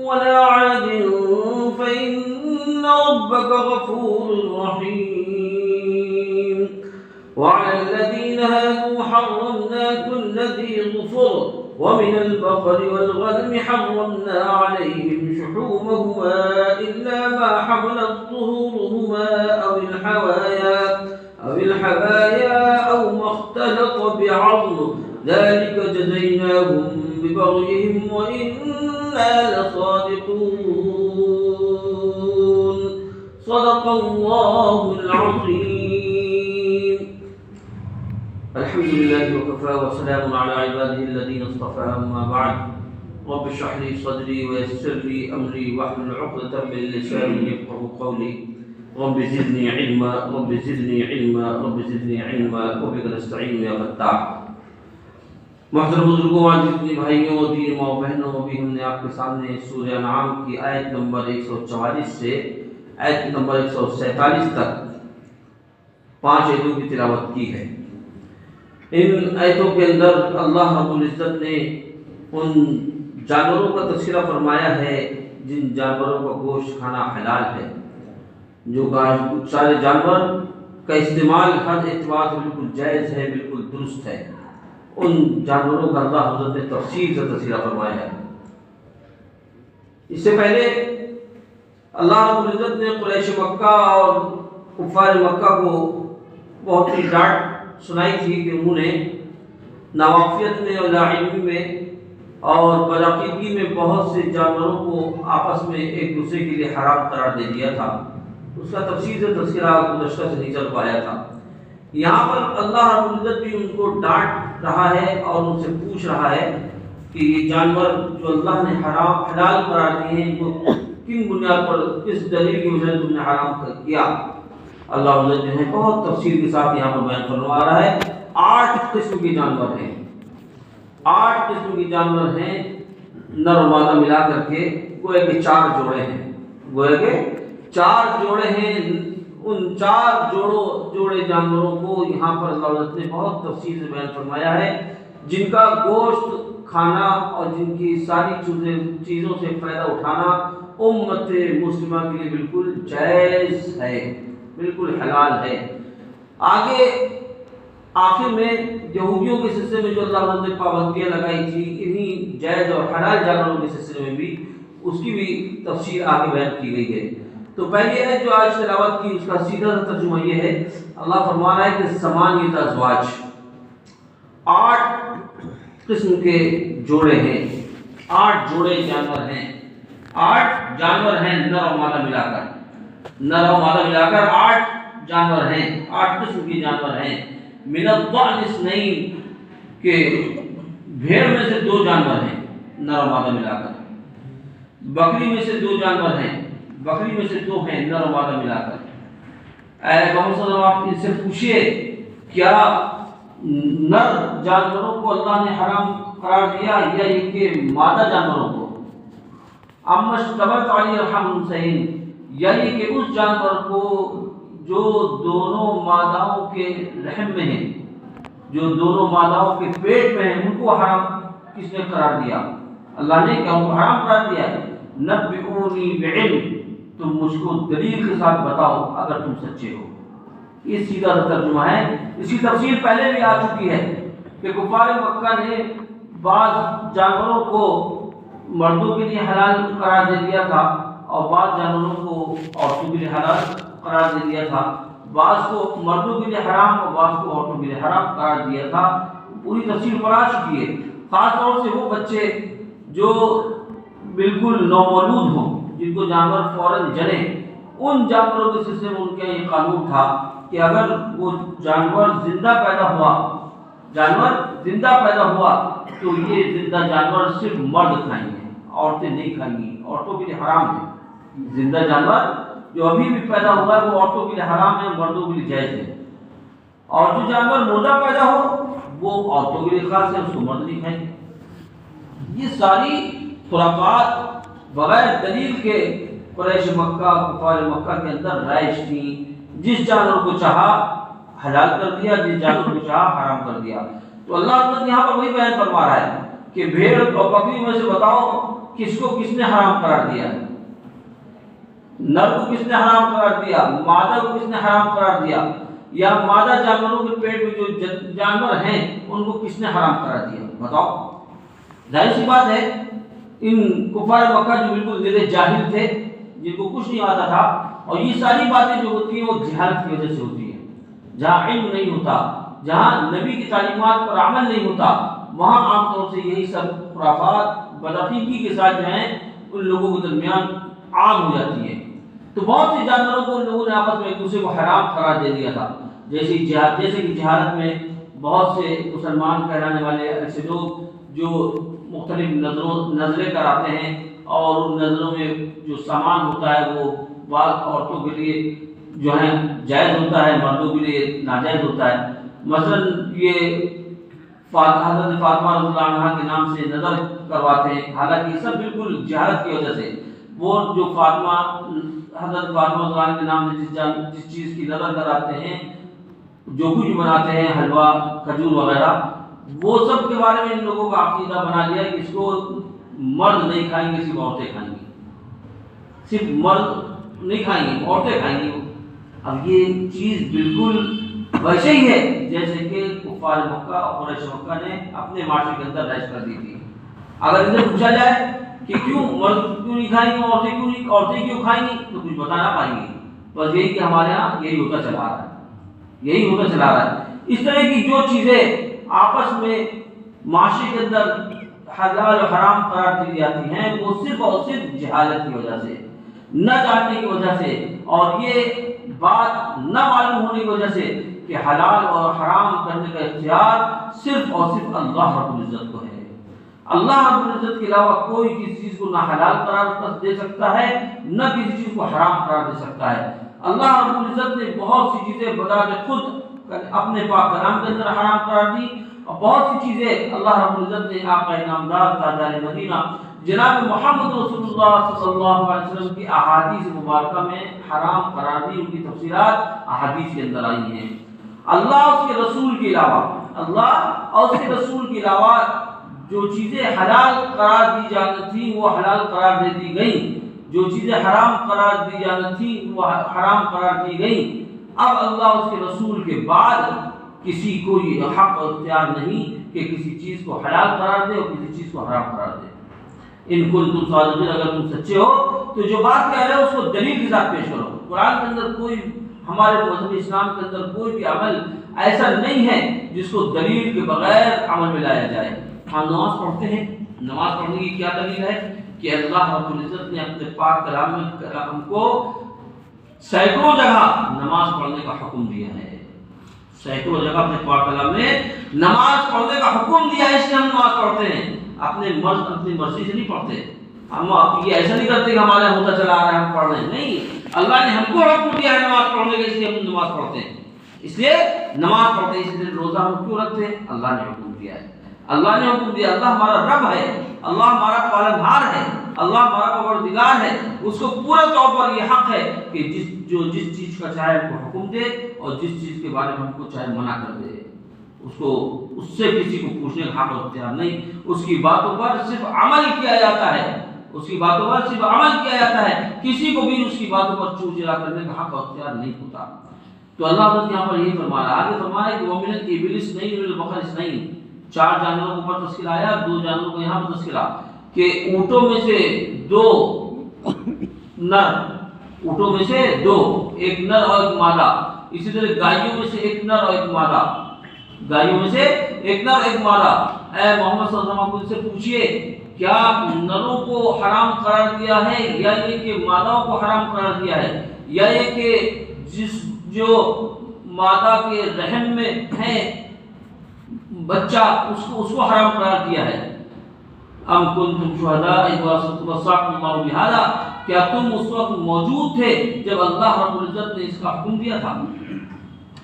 ولا عاد فإن ربك غفور رحيم وعلى الذين هادوا حرمنا كل ذي ظفر ومن البقر والغنم حرمنا عليهم شحومهما إلا ما حملت ظهورهما أو الحوايا أو ما اختلط بعظم ذلك جزيناهم ببغيهم وإنا لصادقون صدق الله العظيم. الحمد لله وكفى وسلام على عباده الذين اصطفى. أما بعد رب اشرح لي صدري ويسر لي أمري واحلل عقدة من لساني يفقهوا قولي رب زدني علما رب زدنی علما رب زدنی علما وبک نستعین یا فتاح. محترم بزرگوں، آج جتنے بھائیوں دین ماں بہنوں بھی ہم نے آپ کے سامنے سورہ انعام کی آیت نمبر 144 سے آیت نمبر 147 تک 5 آیتوں کی تلاوت کی ہے. ان آیتوں کے اندر اللہ رب العزت نے ان جانوروں کا تذکرہ فرمایا ہے جن جانوروں کا گوشت کھانا حلال ہے. جو سارے جانور کا استعمال ہر اعتبار سے بالکل جائز ہے، بالکل درست ہے. ان جانوروں کا اللہ حضرت نے تفصیل سے تذکرہ فرمایا ہے. اس سے پہلے اللہ رب العزت نے قریش مکہ اور کفار مکہ کو بہت ہی ڈانٹ سنائی تھی کہ انہوں نے ناواقفیت میں اور لاعلمی میں اور بدعقیدگی میں بہت سے جانوروں کو آپس میں ایک دوسرے کے لیے حرام قرار دے دیا تھا. اس کا تفصیل سے تذکرہ گزشتہ سے نہیں چل پایا تھا. یہاں پر اللہ رب العزت بھی ان کو ڈانٹ رہا ہے اور ان سے پوچھ رہا ہے کہ یہ جانور جو اللہ نے حلال قرار دیے ہیں ان کو کن بنیاد پر، کس دلیل کی وجہ سے تم نے حرام کیا. اللہ عزت جو ہے بہت تفصیل کے ساتھ یہاں پر بیان فرما رہا ہے. 8 قسم کے جانور ہیں، 8 قسم کے جانور ہیں نر و مادہ ملا کر کے. گویا کہ 4 جوڑے ہیں، گویا کہ 4 جوڑے ہیں. ان 4 جوڑے جانوروں کو یہاں پر اللہ عزت نے بہت تفصیل سے بیان فرمایا ہے، جن کا گوشت کھانا اور جن کی ساری چیزوں سے فائدہ اٹھانا امت مسلمہ کے لیے بالکل جائز ہے، بالکل حلال ہے. آگے آخر میں یہودیوں کے سلسلے میں جو اللہ عزت نے پابندیاں لگائی تھی، انہی جائز اور حلال جانوروں کے سلسلے میں بھی اس کی بھی تفصیل آگے بیان کی گئی ہے. تو پہلی ہے جو آج تلاوت کی، اس کا سیدھا ترجمہ یہ ہے. اللہ فرما رہا ہے کہ ثمانیۃ ازواج، 8 قسم کے جوڑے ہیں، 8 جوڑے جانور ہیں. 8 جانور ہیں نر و مادہ ملا کر، نر و مادہ ملا کر 8 جانور ہیں، 8 قسم کے جانور ہیں. من الضأن اثنین، کہ بھیڑ میں سے 2 جانور ہیں نر و مادہ ملا کر. بکری میں سے 2 جانور ہیں، بکری میں سے 2 ہیں نر و مادہ ملا کر. اے محمد صلی اللہ علیہ وسلم، آپ ان سے پوچھئے کیا نر جانوروں کو اللہ نے حرام قرار دیا یا یہ کہ مادہ جانوروں کو؟ اما اشتبہت علی الحم الحسین، یعنی کہ اس جانور کو جو دونوں ماداؤں کے رحم میں ہیں، جو دونوں ماداؤں کے پیٹ میں ہیں، ان کو حرام کس نے قرار دیا؟ اللہ نے کیا ان کو حرام قرار دیا ہے؟ نبئونی بعلم، تم مجھ کو دلیل کے ساتھ بتاؤ اگر تم سچے ہو. یہ سیدھا ترجمہ ہے. اس کی تفصیل پہلے بھی آ چکی ہے کہ کفار مکہ نے بعض جانوروں کو مردوں کے لیے حلال قرار دے دیا تھا اور بعض جانوروں کو عورتوں کے لیے حلال قرار دے دیا تھا. بعض کو مردوں کے لیے حرام اور بعض کو عورتوں کے لیے حرام قرار دیا تھا. پوری تفصیل پر آ چکی ہے. خاص طور سے وہ بچے جو بالکل نومولود ہوں، جن کو جانور فوراً جنے، ان جانوروں کے سلسلے میں ان کا یہ قانون تھا کہ اگر وہ جانور زندہ پیدا ہوا تو یہ زندہ جانور صرف مرد کھائیں گے، عورتیں نہیں کھائیں گی، عورتوں کے لیے حرام ہے. زندہ جانور جو ابھی بھی پیدا ہوا ہے وہ عورتوں کے لیے حرام ہے، مردوں کے لیے جائز ہے. اور جو جانور مردہ پیدا ہو وہ عورتوں کے لیے خاص ہے، اس کو مرد نہیں کھائیں گے. یہ ساری خرافات بغیر دلیل کے قریش مکہ، کفار مکہ کے اندر رائج تھی. جس جانور کو چاہا حلال کر دیا، جس جانور کو چاہا حرام کر دیا. تو اللہ تعالیٰ یہاں پر وہی بیان فرما رہا ہے کہ بھیڑ اور بکری میں سے بتاؤ کس کو کس نے حرام قرار دیا؟ نر کو کس نے حرام قرار دیا؟ مادہ کو کس نے حرام قرار دیا؟ یا مادہ جانوروں کے پیٹ میں جو جانور ہیں ان کو کس نے حرام قرار دیا؟ بتاؤ۔ ظاہر سی بات ہے ان کفار مکہ جو بالکل زیر جاہل تھے، جن کو کچھ نہیں آتا تھا، اور یہ ساری باتیں جو ہوتی ہیں وہ جہالت کی وجہ سے ہوتی ہیں۔ جہاں علم نہیں ہوتا، جہاں نبی کی تعلیمات پر عمل نہیں ہوتا، وہاں عام طور سے یہی سب خرافات بدعقیدگی کے ساتھ جو ہیں ان لوگوں کے درمیان عام ہو جاتی ہے۔ تو بہت سے جانوروں کو ان لوگوں نے آپس میں ایک دوسرے کو حرام قرار دے دیا تھا، جیسے کہ جہالت میں بہت سے مسلمان کہلانے والے ایسے لوگ جو مختلف نظریں کراتے ہیں، اور ان نظروں میں جو سامان ہوتا ہے وہ بعض عورتوں کے لیے جو ہے جائز ہوتا ہے، مردوں کے لیے ناجائز ہوتا ہے۔ مثلا یہ حضرت فاطمہ رضی اللہ عنہا کے نام سے نظر کرواتے ہیں، حالانکہ یہ سب بالکل جہالت کی وجہ سے۔ وہ جو حضرت فاطمہ رضی اللہ عنہ کے نام سے جس چیز کی نظر کراتے ہیں، جو کچھ بناتے ہیں حلوہ کھجور وغیرہ، وہ سب کے بارے میں ان لوگوں کا عقیدہ بنا لیا کہ اس کو مرد نہیں کھائیں گے، صرف عورتیں کھائیں گی، صرف مرد نہیں کھائیں گے، عورتیں کھائیں گی۔ اب یہ چیز بالکل ویسے ہی ہے جیسے کہ کفار مکہ اور قریش مکہ نے اپنے معاشرے کے اندر رائج کر دی تھی۔ اگر ان سے پوچھا جائے کہ کیوں مرد کیوں نہیں کھائیں گے، عورتیں کیوں کھائیں گی، تو کچھ بتا نہ پائیں گے۔ بس یہی کہ ہمارے ہاں یہی ہوتا چلا رہا ہے۔ اس طرح کی جو چیزیں آپس میں معاشرے کے اندر حلال و حرام قرار دی جاتی ہیں، وہ صرف اور صرف جہالت کی وجہ سے، نہ جاننے کی وجہ سے، اور یہ بات نہ معلوم ہونے کی وجہ سے کہ حلال اور حرام کرنے کا اختیار صرف اور صرف اللہ رب العزت کو ہے۔ اللہ رب العزت کے علاوہ کوئی کسی چیز کو نہ حلال قرار دے سکتا ہے، نہ کسی چیز کو حرام قرار دے سکتا ہے۔ اللہ رب العزت نے بہت سی چیزیں بذات خود اپنے پاک کلام کے اندر حرام قرار دی، اور بہت سی چیزیں اللہ رب العزت نے آقا انعامدار تاجدار مدینہ جناب محمد رسول اللہ صلی اللہ علیہ وسلم کی احادیث مبارکہ میں حرام قرار دی۔ ان کی تفصیلات احادیث کے اندر آئی ہیں۔ اللہ اور اس کے رسول کے علاوہ جو چیزیں حلال قرار دی جاتی تھیں وہ حلال قرار دے دی گئیں، جو چیزیں حرام قرار دی جاتی تھیں وہ حرام قرار دی گئیں۔ اب اللہ اور اس کے رسول کے بعد کسی کو یہ حق اور اختیار نہیں کہ کسی چیز کو حلال قرار دے اور کسی چیز کو حرام قرار دے۔ ان کنتم صادقین، اگر تم سچے ہو تو جو بات کہہ رہے ہو اس کو دلیل کے ساتھ پیش کرو۔ قرآن کے اندر کوئی، ہمارے مذہب اسلام کے اندر کوئی بھی عمل ایسا نہیں ہے جس کو دلیل کے بغیر عمل میں لایا جائے۔ ہم نماز پڑھتے ہیں، نماز پڑھنے کی کیا دلیل ہے کہ اللہ رب العزت نے اپنے پاک کلام میں ہم کو سینکڑوں جگہ نماز پڑھنے کا حکم دیا ہے، سینکڑوں جگہ اپنے پاک کلام میں نماز پڑھنے کا حکم دیا ہے، اس لیے ہم نماز پڑھتے ہیں۔ اپنی مرضی سے نہیں پڑھتے، ہم یہ ایسا نہیں کرتے کہ ہمارے ہوتا چلا آ رہا ہے ہم پڑھ رہے ہیں، نہیں، اللہ نے ہم کو حکم دیا ہے نماز پڑھنے کا، اس لیے ہم نماز پڑھتے ہیں، اس لیے نماز پڑھتے ہیں۔ اس لیے روزہ ہم کیوں رکھتے ہیں؟ اللہ نے حکم دیا ہے، اللہ نے حکم دیا۔ اللہ ہمارا رب ہے، اللہ ہمارا پالنہار ہے، اللہ ہمارا پروردگار ہے، اس کو پورے طور پر یہ حق ہے کہ جس چیز کا چاہے ہم کو حکم دے اور جس چیز کے بارے میں ہم کو چاہے منع کر دے، اس سے کسی کو پوچھنے کا حق اور اختیار نہیں۔ اس کی باتوں پر صرف عمل کیا جاتا ہے، اس کی باتوں پر صرف عمل کیا جاتا ہے، کسی کو بھی اس کی باتوں پر چو چرا کرنے کا حق اور اختیار نہیں ہوتا۔ تو اللہ تعالیٰ یہاں پر یہی فرما رہا ہے، آگے فرمایا کہ وَمِنَ الْإِبِلِ اثْنَيْنِ وَمِنَ الْبَقَرِ اثْنَيْنِ، 4 جانوروں کو پر تذکرہ آیا، 2 جانوروں کو یہاں پر تذکرہ کہ اونٹوں میں سے 2 نر، اونٹوں میں سے 2، ایک نر اور ایک مادہ، اسی طرح گائیوں میں سے ایک نر اور ایک مادہ، گائیوں میں سے ایک نر ایک مادہ۔ اے محمد صلی اللہ علیہ وسلم سے پوچھئے کیا نروں کو حرام قرار دیا ہے یا یہ کہ ماداؤں کو حرام قرار دیا ہے، یا یہ کہ جو مادہ کے رحم میں ہے بچہ اس کو حرام قرار دیا ہے۔ ام کنتم شہداء اذ وصاکم اللہ بہذا، کیا تم اس وقت موجود تھے جب اللہ رب العزت نے اس کا حکم دیا تھا؟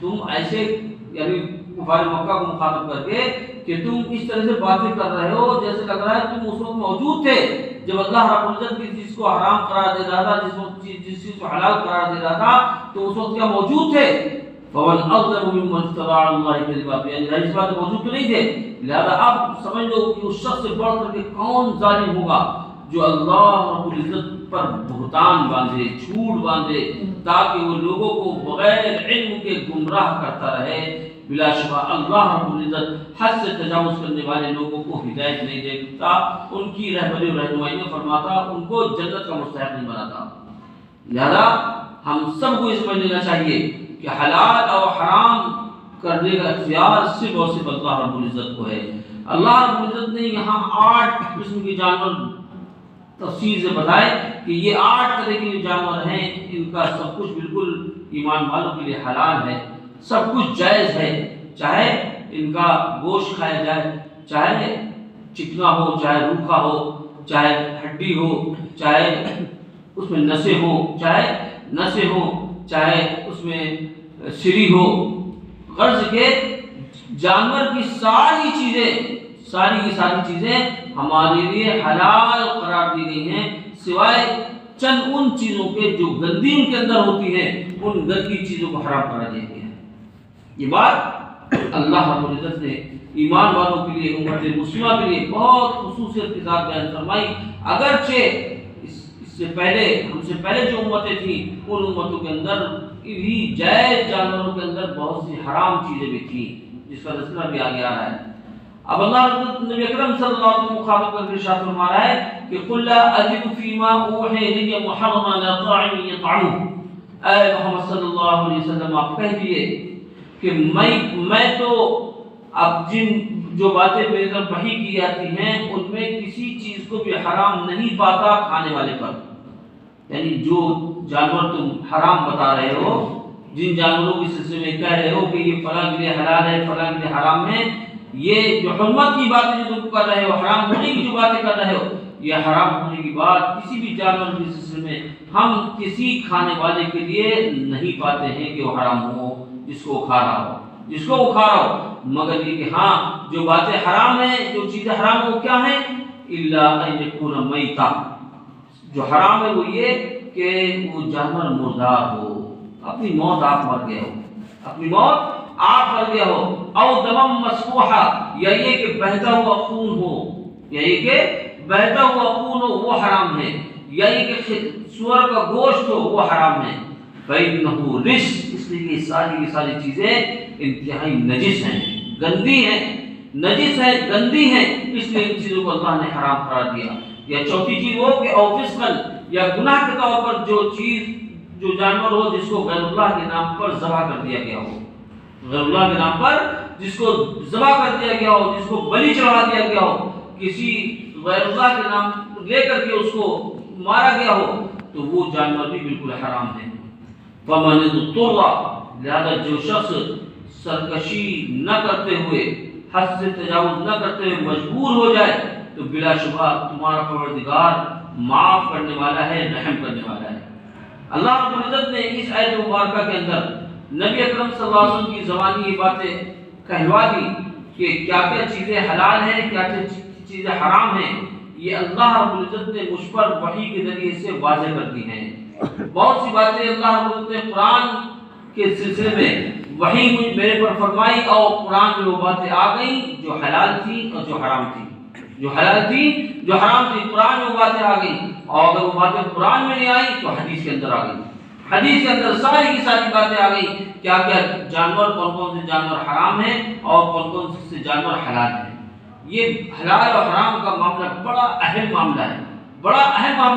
تم ایسے یعنی کفار مکہ کو مخاطب کر کے کہ تم اس طرح سے باتیں کر رہے ہو جیسے لگ رہا ہے تم اس وقت موجود تھے جب اللہ رب العزت کسی چیز کو حرام قرار دے رہا تھا، جس چیز کو حلال قرار دے رہا تھا، تو اس وقت کیا موجود تھے؟ فَمَنْ أَظْلَمُ مِمَّنِ افْتَرَىٰ عَلَى اللَّهِ كَذِبًا، یعنی اس بات موجود تو نہیں تھے، لہذا اب سمجھ لو کہ اس شخص سے بڑھ کر کے کون ظالم ہوگا جو اللہ رب العزت پر بہتان باندھے، جھوٹ باندھے تاکہ وہ لوگوں کو بغیر علم کے گمراہ کرتا رہے، بلا شبہ اللہ رب العزت حد سے تجاوز کرنے والے لوگوں کو ہدایت نہیں دیتا، ان کی رہبری و رہنمائی میں فرماتا، ان کو جنت کا مستحق نہیں بناتا۔ لہذا ہم سب کو اس سمجھ لینا چاہیے کہ حلال اور حرام کرنے کا اختیار صرف اور صرف اللہ رب العزت کو ہے۔ اللہ رب العزت نے یہاں 8 قسم کے جانور تفصیل سے بتائے کہ یہ 8 طرح کے جو جانور ہیں، ان کا سب کچھ بالکل ایمان والوں کے لیے حلال ہے، سب کچھ جائز ہے، چاہے ان کا گوشت کھایا جائے، چاہے چکنا ہو، چاہے روکھا ہو، چاہے ہڈی ہو، چاہے اس میں نسیں ہوں، چاہے اس میں سری ہو، غرض کے جانور کی ساری چیزیں ہمارے لیے حلال قرار دی گئی ہیں، سوائے چند ان چیزوں کے جو گندی ان کے اندر ہوتی ہے، ان گندی چیزوں کو حرام قرار دیا گیا ہے۔ یہ بات اللہ رب العزت نے ایمان والوں کے لیے، امت مسلمہ کے لیے بہت خصوصیت کے ساتھ بیان فرمائی، اگرچہ ہم سے پہلے جو امتیں تھیں، ان امتوں کے اندر انہی جائز جانوروں کے اندر بہت سی حرام چیزیں بھی تھیں، جس کا تذکرہ بھی آگے آ رہا ہے۔ اب اللہ نبی اکرم صلی اللہ علیہ وسلم مخاطب کر کے ارشاد فرما رہا ہے کہ قل لا اجد فیما اوحی الی محرما لا طاعم یطعمہ، اے محمد صلی اللہ علیہ وسلم آپ کہہ دیے کہ میں تو اب جو باتیں میرے طرف وحی کی جاتی ہیں ان میں کسی چیز کو بھی حرام نہیں پاتا کھانے والے پر، یعنی جو جانور تم حرام بتا رہے ہو، جن جانوروں کے سلسلے میں کہہ رہے ہو کہ یہ فلاں کے لیے حلال ہے، فلاں کے لیے حرام ہے، یہ جو حرمت کی باتیں جو تم کر رہے ہو، حرام ہونے کی جو باتیں کر رہے ہو، یہ حرام ہونے کی بات کسی بھی جانور کے سلسلے میں ہم کسی کھانے والے کے لیے نہیں پاتے ہیں کہ وہ حرام ہو، جس کو وہ کھا رہا ہو، مگر یہ کہ ہاں جو باتیں حرام ہیں، جو چیزیں حرام ہیں وہ کیا ہیں؟ الا ان یکون میتا، جو حرام ہے وہ یہ کہ وہ جانور مردار ہو، اپنی موت آپ مر گیا ہو، او دم مسفوحا، یا یہ کہ بہتا ہوا خون ہو، وہ حرام ہے، یا یہ کہ سور کا گوشت ہو، وہ حرام ہے۔ فإنه رجس، اس لیے یہ ساری چیزیں انتہائی نجس ہیں، گندی ہیں، اس لیے ان چیزوں کو اللہ نے حرام قرار دیا۔ یا چوتھی چیز وہ کہ او فسقا، یا گناہ کے طور پر جو جانور ہو جس کو غیر اللہ کے نام پر ذبح کر دیا گیا ہو، غیر اللہ کے نام پر جس کو ذبح کر دیا گیا ہو، جس کو بلی چڑھا دیا گیا ہو، کسی غیر اللہ کے نام لے کر کے اس کو مارا گیا ہو، تو وہ جانور بھی بالکل حرام ہے۔ فمن اضطر، لہذا جو شخص سرکشی نہ کرتے ہوئے، حد سے تجاوز نہ کرتے ہوئے مجبور ہو جائے، تو بلا شبہ تمہارا پروردگار معاف کرنے والا ہے، رحم کرنے والا ہے۔ اللہ رب العزت نے اس آیت مبارکہ کے اندر نبی اکرم صلی اللہ علیہ وسلم کی زبانی یہ باتیں کہلوا دی کہ کیا کیا چیزیں حلال ہیں، کیا کیا چیزیں حرام ہیں، یہ اللہ رب العزت نے مجھ پر وحی کے ذریعے سے واضح کر دی ہیں۔ بہت سی باتیں اللہ رب العزت نے قرآن کے سلسلے میں وحی میرے پر فرمائی، اور قرآن میں وہ باتیں آ گئیں جو حلال تھی اور جو حرام تھی، قرآن میں وہ باتیں آ گئیں، اور اگر وہ باتیں قرآن میں نہیں آئی تو حدیث کے اندر آ گئی، حدیث کے اندر ساری کی ساری باتیں آ گئی، کیا کیا جانور، کون سے جانور حرام ہیں اور کون سے جانور حلال ہیں۔ یہ حلال اور حرام کا معاملہ بڑا اہم معاملہ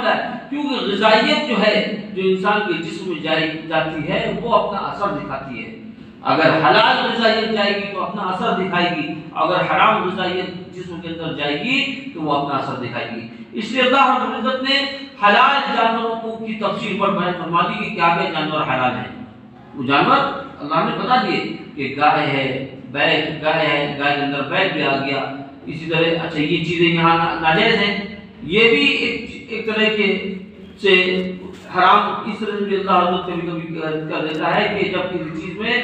ہے، کیونکہ غذائیت جو ہے جو انسان کے جسم میں جاتی ہے وہ اپنا اثر دکھاتی ہے۔ اگر حلال غذائیت جائے گی تو اپنا اثر دکھائے گی، اگر حرام غذائیت جسم کے اندر جائے گی تو وہ اپنا اثر دکھائے گی۔ اس لیے اللہ رب العزت نے حلال جانوروں کی تفصیل پر بیان فرما دی کہ کیا کیا جانور حلال ہیں۔ وہ جانور اللہ نے بتا دیے کہ گائے ہے، گائے کے اندر بیل بھی آ گیا، اسی طرح اچھا یہ چیزیں یہاں ناجائز ہیں، یہ بھی ایک طرح کے سے حرام، اس طرح سے اللہ رب العزت کبھی کر دیتا ہے کہ جب کسی چیز میں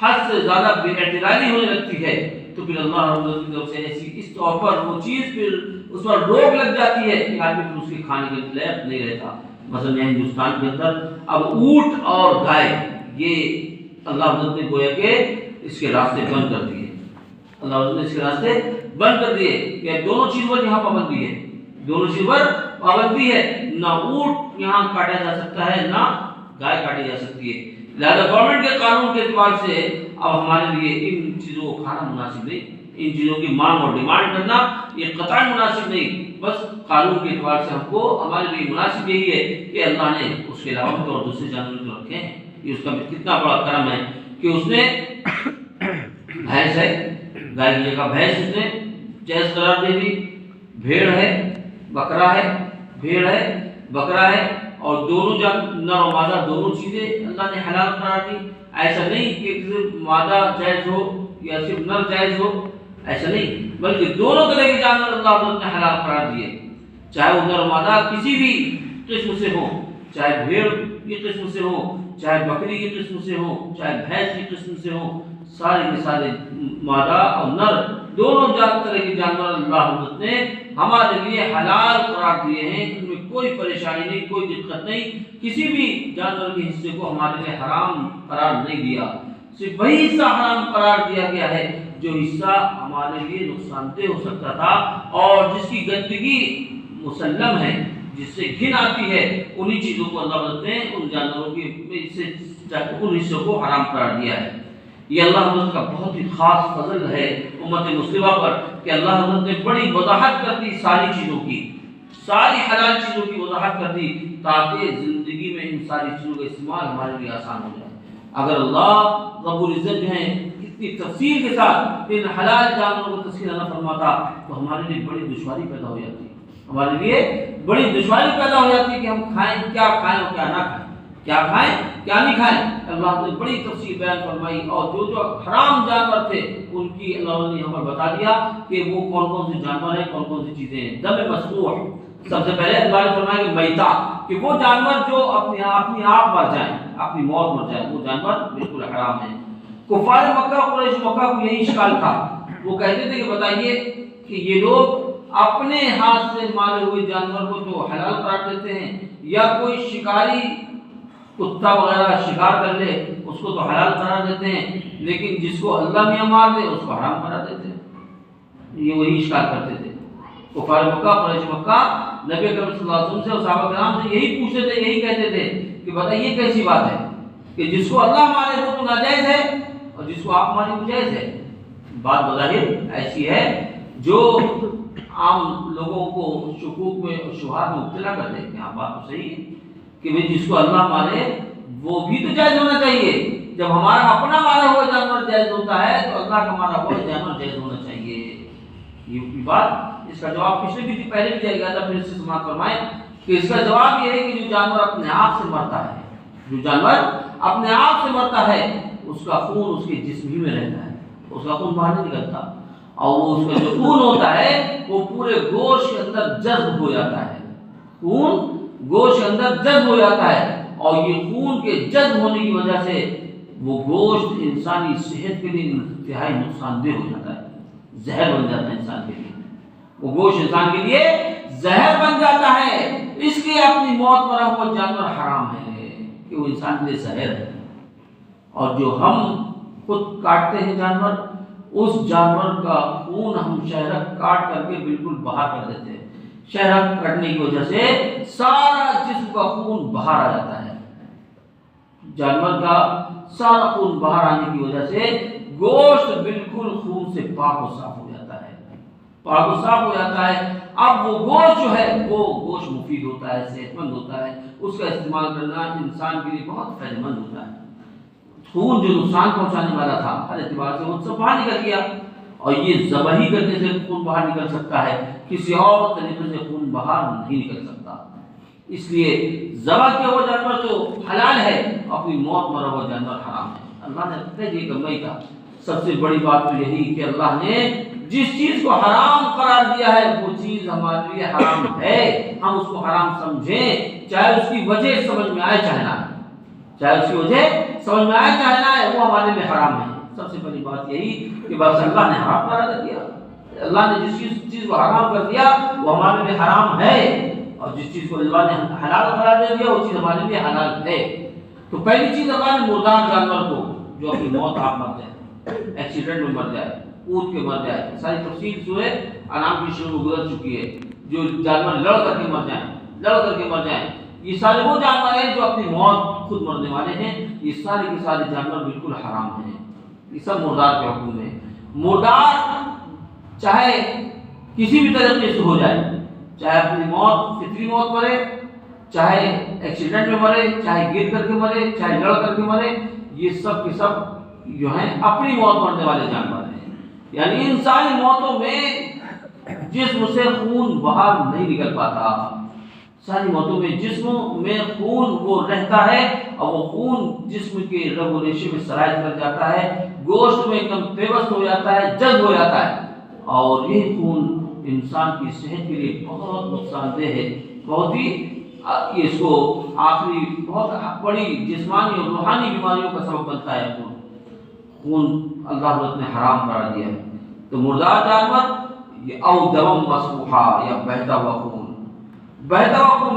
حد سے زیادہ بے اعتدالی ہونے لگتی ہے تو پھر اللہ رب العزت کی طرف سے اس طور پر وہ چیز پھر اس پر روک لگ جاتی ہے کہ آدمی پھر اس کے کھانے کے لائق نہیں رہتا۔ مثلا یہاں ہندوستان کے اندر اب اونٹ اور گائے، یہ اللہ رب العزت نے گویا کہ اس کے راستے بند کر دیے، اللہ رب العزت نے اس کے راستے بند کر دیے کہ دونوں چیزوں پر یہاں پابندی ہے، دونوں چیزوں پر پابندی ہے، نہ اونٹ یہاں کاٹا جا سکتا ہے نہ گائے کاٹی جا سکتی ہے۔ لہذا گورنمنٹ کے قانون کے اعتبار سے اب ہمارے لیے ان چیزوں کو کھانا مناسب نہیں، ان چیزوں کی مانگ اور ڈیمانڈ کرنا یہ قطعاً مناسب نہیں۔ بس قانون کے اعتبار سے ہم کو ہمارے لیے مناسب یہی ہے کہ اللہ نے اس کے علاوہ تو اور دوسرے جانور جو رکھے ہیں، یہ اس کا کتنا بڑا کرم ہے کہ اس نے بھینس ہے، گائے کی جگہ بھینس اس نے جائز قرار دے دی، بھیڑ ہے، بکرا ہے، بھیڑ ہے، بکرا ہے، اور دونوں نر و مادہ دونوں چیزیں اللہ نے حلال قرار دی۔ ایسا نہیں کہ صرف مادہ جائز ہو یا صرف نر جائز ہو، ایسا نہیں، بلکہ دونوں طرح کے جانور اللہ نے حلال قرار دیے، چاہے وہ نر و مادہ کسی بھی قسم سے ہو، چاہے بھیڑ کی قسم سے ہو، چاہے بکری کی قسم سے ہو، چاہے بھینس کی قسم سے ہو، سارے کے سارے مادہ اور نر دونوں طرح کے جانور اللہ نے ہمارے لیے حلال قرار دیے ہیں۔ ان میں کوئی پریشانی نہیں، کوئی دقت نہیں، کسی بھی جانور کے حصے کو ہمارے لیے حرام قرار نہیں دیا، صرف وہی حصہ حرام قرار دیا گیا ہے جو حصہ ہمارے لیے نقصان دہ ہو سکتا تھا اور جس کی گندگی مسلم ہے، جس سے گھن آتی ہے، انہی چیزوں کو اللہ نے ان جانوروں کے ان حصوں کو حرام قرار دیا ہے۔ یہ اللہ کا بہت ہی خاص فضل ہے امت مسلمہ پر کہ اللہ نے بڑی وضاحت کر دی ساری چیزوں کی، ساری حلال چیزوں کی وضاحت کر دی تاکہ زندگی میں ان ساری چیزوں کا استعمال ہمارے لیے آسان ہو جائے۔ اگر اللہ رب العزت جو ہے اتنی تفصیل کے ساتھ ان حلال جانوروں کو تذکیہ نہ فرماتا تو ہمارے لیے بڑی دشواری پیدا ہو جاتی، ہمارے لیے بڑی دشواری پیدا ہو جاتی کہ ہم کھائیں کیا کھائیں اور کیا نہ کھائیں، کیا کھائیں کیا نہیں کھائیں۔ اللہ نے بڑی تفصیل بیان فرمائی اور جو حرام جانور تھے ان کی اللہ نے ہمیں بتا دیا کہ وہ کون کون سے جانور ہیں، کون کون سی چیزیں ہیں۔ دم مسفوح، سب سے پہلے اللہ نے فرمایا کہ میتہ، کہ وہ جانور جو اپنی آپ مر جائیں، اپنی موت مر جائیں، وہ جانور بالکل حرام ہیں۔ کفار مکہ قریش مکہ کو یہی اشکال تھا، وہ کہتے تھے کہ بتائیے کہ یہ لوگ اپنے ہاتھ سے مارے ہوئے جانور کو تو حلال قرار دیتے ہیں، یا کوئی شکاری کتا وغیرہ شکار کر لے اس کو تو حلال قرار دیتے ہیں، لیکن جس کو اللہ میاں مار دے اس کو حرام قرار دیتے ہیں۔ یہ وہی اشکال کرتے تھے کفار مکہ قریش مکہ، نبی کریم صلی اللہ علیہ وسلم سے اور صحابہ کرام سے یہی پوچھتے تھے، یہی کہتے تھے کہ بتائیے کیسی بات ہے کہ جس کو اللہ مارے وہ تو ناجائز ہے اور جس کو آپ مارے وہ جائز ہے۔ بات بظاہر ایسی ہے جو عام لوگوں کو شکوک میں اور شبہات میں مبتلا کر دے کہ ہاں بات تو صحیح ہے کہ بھئی جس کو اللہ مارے وہ بھی تو جائز ہونا چاہیے۔ جب ہمارا اپنا مارا ہوا جانور جائز ہوتا ہے تو اللہ کا مارا ہوا جانور جائز ہونا چاہیے۔ یہ بات، اس کا جواب پچھلے بھی پہلے بھی دیا گیا تھا، پھر اس سے سماعت فرمائیں کہ اس کا جواب یہ ہے کہ جو جانور اپنے آپ سے مرتا ہے، جو جانور اپنے آپ سے مرتا ہے اس کا خون اس کے جسم ہی میں رہتا ہے، اس کا خون باہر نہیں نکلتا، اور وہ اس کا جو خون ہوتا ہے وہ پورے گوشت کے اندر جذب ہو جاتا ہے، خون گوشت کے اندر جذب ہو جاتا ہے، اور یہ خون کے جذب ہونے کی وجہ سے وہ گوشت انسانی صحت کے لیے انتہائی نقصان دہ ہو جاتا ہے، زہر بن جاتا ہے انسان کے لیے، وہ گوشت انسان کے لیے زہر بن جاتا ہے۔ اس لیے اپنی موت مرا ہوا جانور حرام ہے کہ وہ انسان کے لیے زہر ہے۔ اور جو ہم خود کاٹتے ہیں جانور، اس جانور کا خون ہم شہرک کاٹ کر کے بالکل باہر کر دیتے ہیں، شہرک کٹنے کی وجہ سے سارا جسم کا خون باہر آ جاتا ہے، جانور کا سارا خون باہر آنے کی وجہ سے گوشت بالکل خون سے پاک و صاف ہو جاتا ہے، پاک و صاف ہو جاتا ہے۔ اب وہ گوشت جو ہے وہ گوشت مفید ہوتا ہے، صحت مند ہوتا ہے، اس کا استعمال کرنا انسان کے لیے بہت فائدہ مند ہوتا ہے۔ خون جو نقصان پہنچانے والا تھا ہر اعتبار سے وہ سب باہر نکل گیا، اور یہ ذبح کرنے سے خون باہر نکل سکتا ہے، کسی اور طریقے سے خون باہر نہیں نکل سکتا۔ اس لیے ذبح کیا ہوا جانور تو حلال ہے، اپنی موت مرا ہوا جانور حرام ہے۔ اللہ نے طے یہ کرنا ہی تھا۔ سب سے بڑی بات تو یہی کہ اللہ نے جس چیز کو حرام قرار دیا ہے وہ چیز ہمارے لیے حرام ہے، ہم اس کو حرام سمجھیں، چاہے اس کی وجہ سمجھ میں آئے چاہے نہ آئے، چاہے اس کی وجہ سمجھ میں آئے چاہے نہ آئے، وہ ہمارے لیے حرام ہے۔ سب سے بڑی بات یہی کہ بس اللہ نے حرام قرار دے دیا، اللہ نے جس چیز کو حرام کر دیا وہ ہمارے لیے حرام ہے، اور جس چیز کو اللہ نے حلال قرار دے دیا وہ چیز ہمارے لیے حلال ہے۔ تو پہلی چیز اللہ نے مردار جانور کو جو اپنی موت آپ مر جائے، ایکسیڈنٹ میں مر جائے، اونٹ کے مر جائے، ساری تفصیل سورہ انعام کی شروع میں گزر چکی ہے۔ جو جانور لڑ کر کے مر جائیں، یہ سارے وہ جانور ہیں جو اپنی موت خود مرنے والے ہیں، یہ سارے کے سارے جانور بالکل حرام ہیں، یہ سب مردار کے حکم میں۔ مردار چاہے کسی بھی طریقے سے ہو جائے، چاہے اپنی موت فطری موت مرے، چاہے ایکسیڈنٹ میں مرے، چاہے گر کر کے مرے، چاہے لڑ کر کے مرے، یہ سب کے سب جو ہیں اپنی موت مرنے والے جانور ہیں۔ یعنی انسانی موتوں میں جسم سے خون باہر نہیں نکل پاتا، ساری موتوں میں جسم میں خون وہ رہتا ہے اور وہ خون جسم کے رگ و ریشے میں سرایت کر جاتا ہے، گوشت میں ایک دم پیوست ہو جاتا ہے، جذب ہو جاتا ہے، اور یہ خون انسان کی صحت کے لیے بہت نقصان دہ ہے، بہت ہی اس کو آخری بہت بڑی جسمانی اور روحانی بیماریوں کا سبب بنتا ہے۔ خون اللہ نے حرام قرار دیا ہے۔ تو مردار جانور او دم مسفوحا یا بہتا ہوا خون